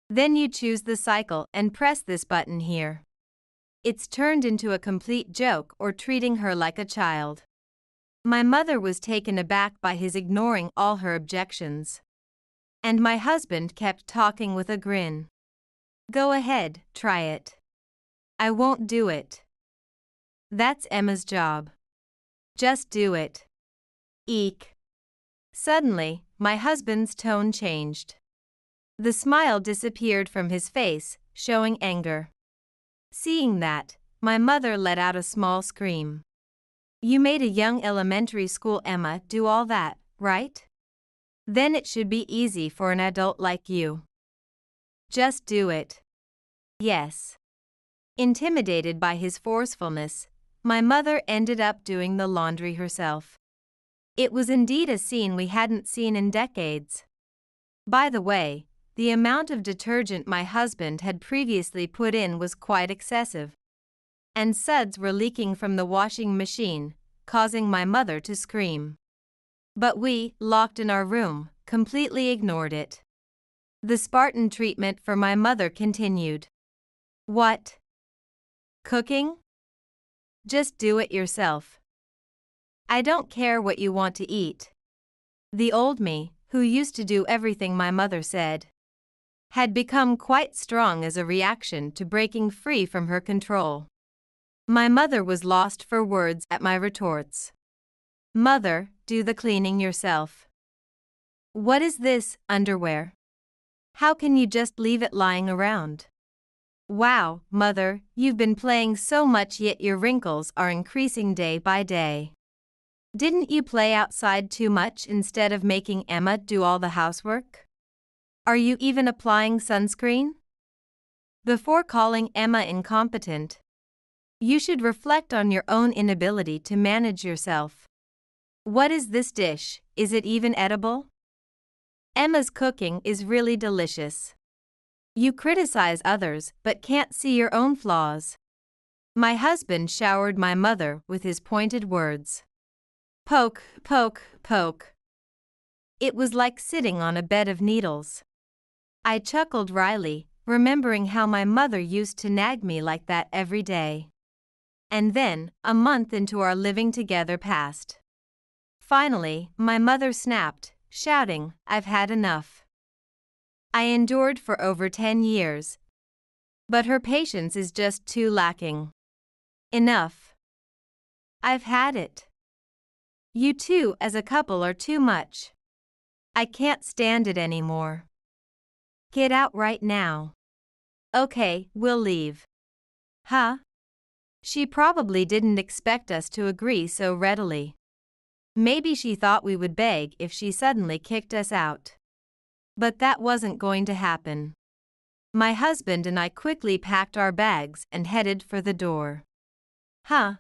Then you choose the cycle and press this button here." It's turned into a complete joke or treating her like a child. My mother was taken aback by his ignoring all her objections. And my husband kept talking with a grin. "Go ahead, try it." "I won't do it." "That's Emma's job. Just do it." Eek. Suddenly, my husband's tone changed. The smile disappeared from his face, showing anger. Seeing that, my mother let out a small scream. "You made a young elementary school Emma do all that, right? Then it should be easy for an adult like you. Just do it." "Yes." Intimidated by his forcefulness, my mother ended up doing the laundry herself. It was indeed a scene we hadn't seen in decades. By the way, the amount of detergent my husband had previously put in was quite excessive. And suds were leaking from the washing machine, causing my mother to scream. But we, locked in our room, completely ignored it. The Spartan treatment for my mother continued. "What? Cooking? Just do it yourself. I don't care what you want to eat." The old me, who used to do everything my mother said, had become quite strong as a reaction to breaking free from her control. My mother was lost for words at my retorts. "Mother, do the cleaning yourself." "What is this, underwear? How can you just leave it lying around?" "Wow, Mother, you've been playing so much yet your wrinkles are increasing day by day. Didn't you play outside too much instead of making Emma do all the housework? Are you even applying sunscreen?" Before calling Emma incompetent, you should reflect on your own inability to manage yourself. What is this dish? Is it even edible? Emma's cooking is really delicious. You criticize others but can't see your own flaws. My husband showered my mother with his pointed words. Poke, poke, poke. It was like sitting on a bed of needles. I chuckled wryly, remembering how my mother used to nag me like that every day. And then, a month into our living together passed. Finally, my mother snapped, shouting, "I've had enough." I endured for over 10 years. But her patience is just too lacking. Enough. I've had it. You two as a couple are too much. I can't stand it anymore. Get out right now. Okay, we'll leave. Huh? She probably didn't expect us to agree so readily. Maybe she thought we would beg if she suddenly kicked us out. But that wasn't going to happen. My husband and I quickly packed our bags and headed for the door. Huh?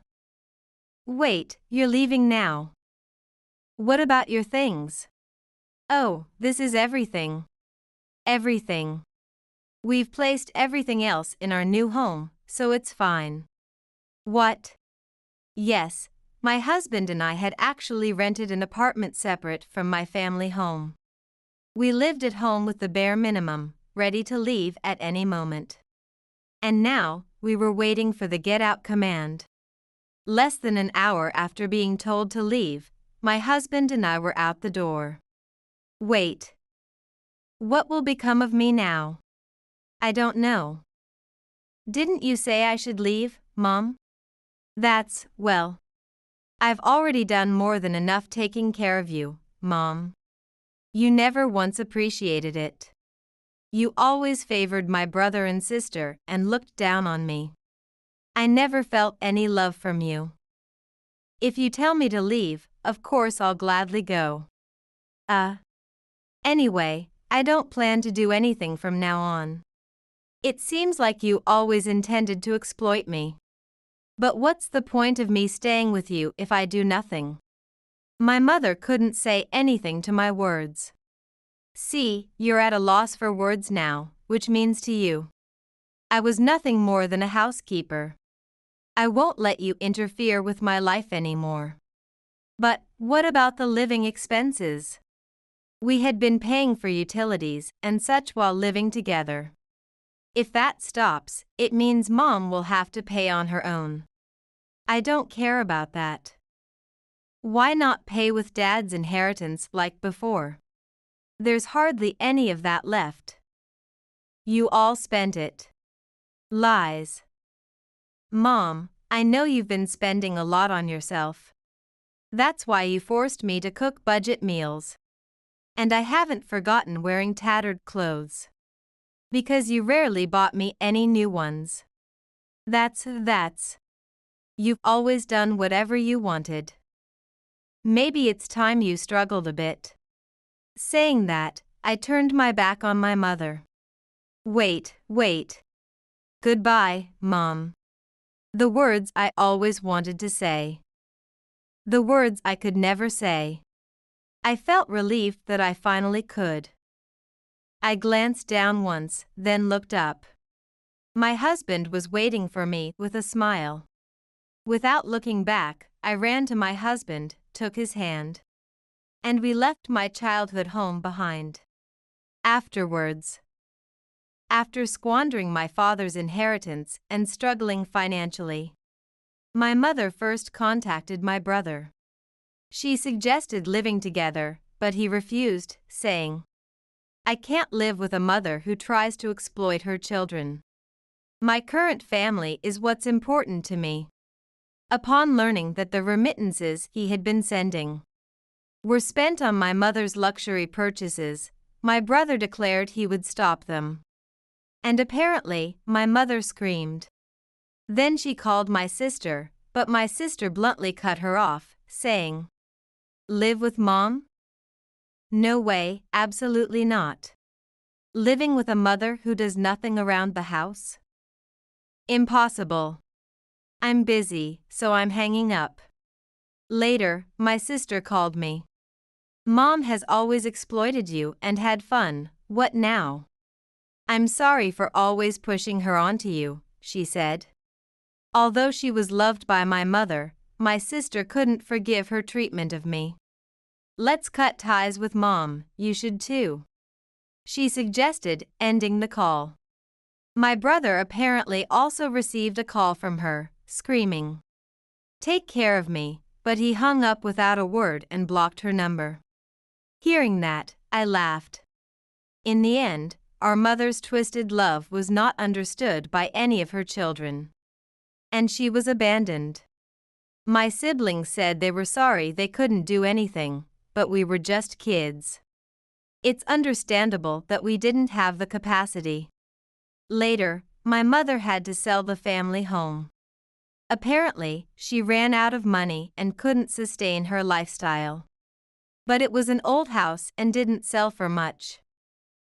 Wait, you're leaving now? What about your things? Oh, this is everything. Everything. We've placed everything else in our new home, so it's fine. What? Yes, my husband and I had actually rented an apartment separate from my family home. We lived at home with the bare minimum, ready to leave at any moment. And now, we were waiting for the get-out command. Less than an hour after being told to leave, my husband and I were out the door. Wait. What will become of me now? I don't know. Didn't you say I should leave, Mom? Well, I've already done more than enough taking care of you, Mom. You never once appreciated it. You always favored my brother and sister and looked down on me. I never felt any love from you. If you tell me to leave, of course I'll gladly go. Anyway, I don't plan to do anything from now on. It seems like you always intended to exploit me. But what's the point of me staying with you if I do nothing? My mother couldn't say anything to my words. See, you're at a loss for words now, which means to you. I was nothing more than a housekeeper. I won't let you interfere with my life anymore. But what about the living expenses? We had been paying for utilities and such while living together. If that stops, it means Mom will have to pay on her own. I don't care about that. Why not pay with Dad's inheritance like before? There's hardly any of that left. You all spent it. Lies. Mom, I know you've been spending a lot on yourself. That's why you forced me to cook budget meals. And I haven't forgotten wearing tattered clothes. Because you rarely bought me any new ones. That's. You've always done whatever you wanted. Maybe it's time you struggled a bit. Saying that, I turned my back on my mother. Wait. Goodbye, Mom. The words I always wanted to say. The words I could never say. I felt relief that I finally could. I glanced down once, then looked up. My husband was waiting for me with a smile. Without looking back, I ran to my husband, took his hand. And we left my childhood home behind. Afterwards. After squandering my father's inheritance and struggling financially, my mother first contacted my brother. She suggested living together, but he refused, saying, "I can't live with a mother who tries to exploit her children. My current family is what's important to me." Upon learning that the remittances he had been sending were spent on my mother's luxury purchases, my brother declared he would stop them. And apparently, my mother screamed. Then she called my sister, but my sister bluntly cut her off, saying, "Live with Mom? No way, absolutely not. Living with a mother who does nothing around the house? Impossible. I'm busy, so I'm hanging up. Later, my sister called me. Mom has always exploited you and had fun, what now? I'm sorry for always pushing her onto you, she said. Although she was loved by my mother, my sister couldn't forgive her treatment of me. Let's cut ties with Mom, you should too. She suggested, ending the call. My brother apparently also received a call from her, screaming, "Take care of me," but he hung up without a word and blocked her number. Hearing that, I laughed. In the end, our mother's twisted love was not understood by any of her children. And she was abandoned. My siblings said they were sorry they couldn't do anything, but we were just kids. It's understandable that we didn't have the capacity. Later, my mother had to sell the family home. Apparently, she ran out of money and couldn't sustain her lifestyle. But it was an old house and didn't sell for much.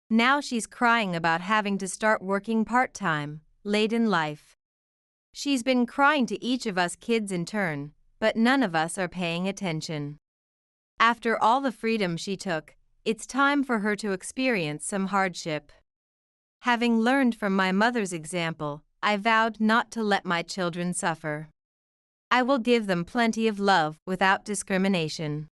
Now she's crying about having to start working part-time, late in life. She's been crying to each of us kids in turn, but none of us are paying attention. After all the freedom she took, it's time for her to experience some hardship. Having learned from my mother's example, I vowed not to let my children suffer. I will give them plenty of love without discrimination.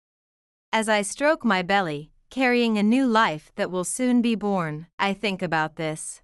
As I stroke my belly, carrying a new life that will soon be born, I think about this.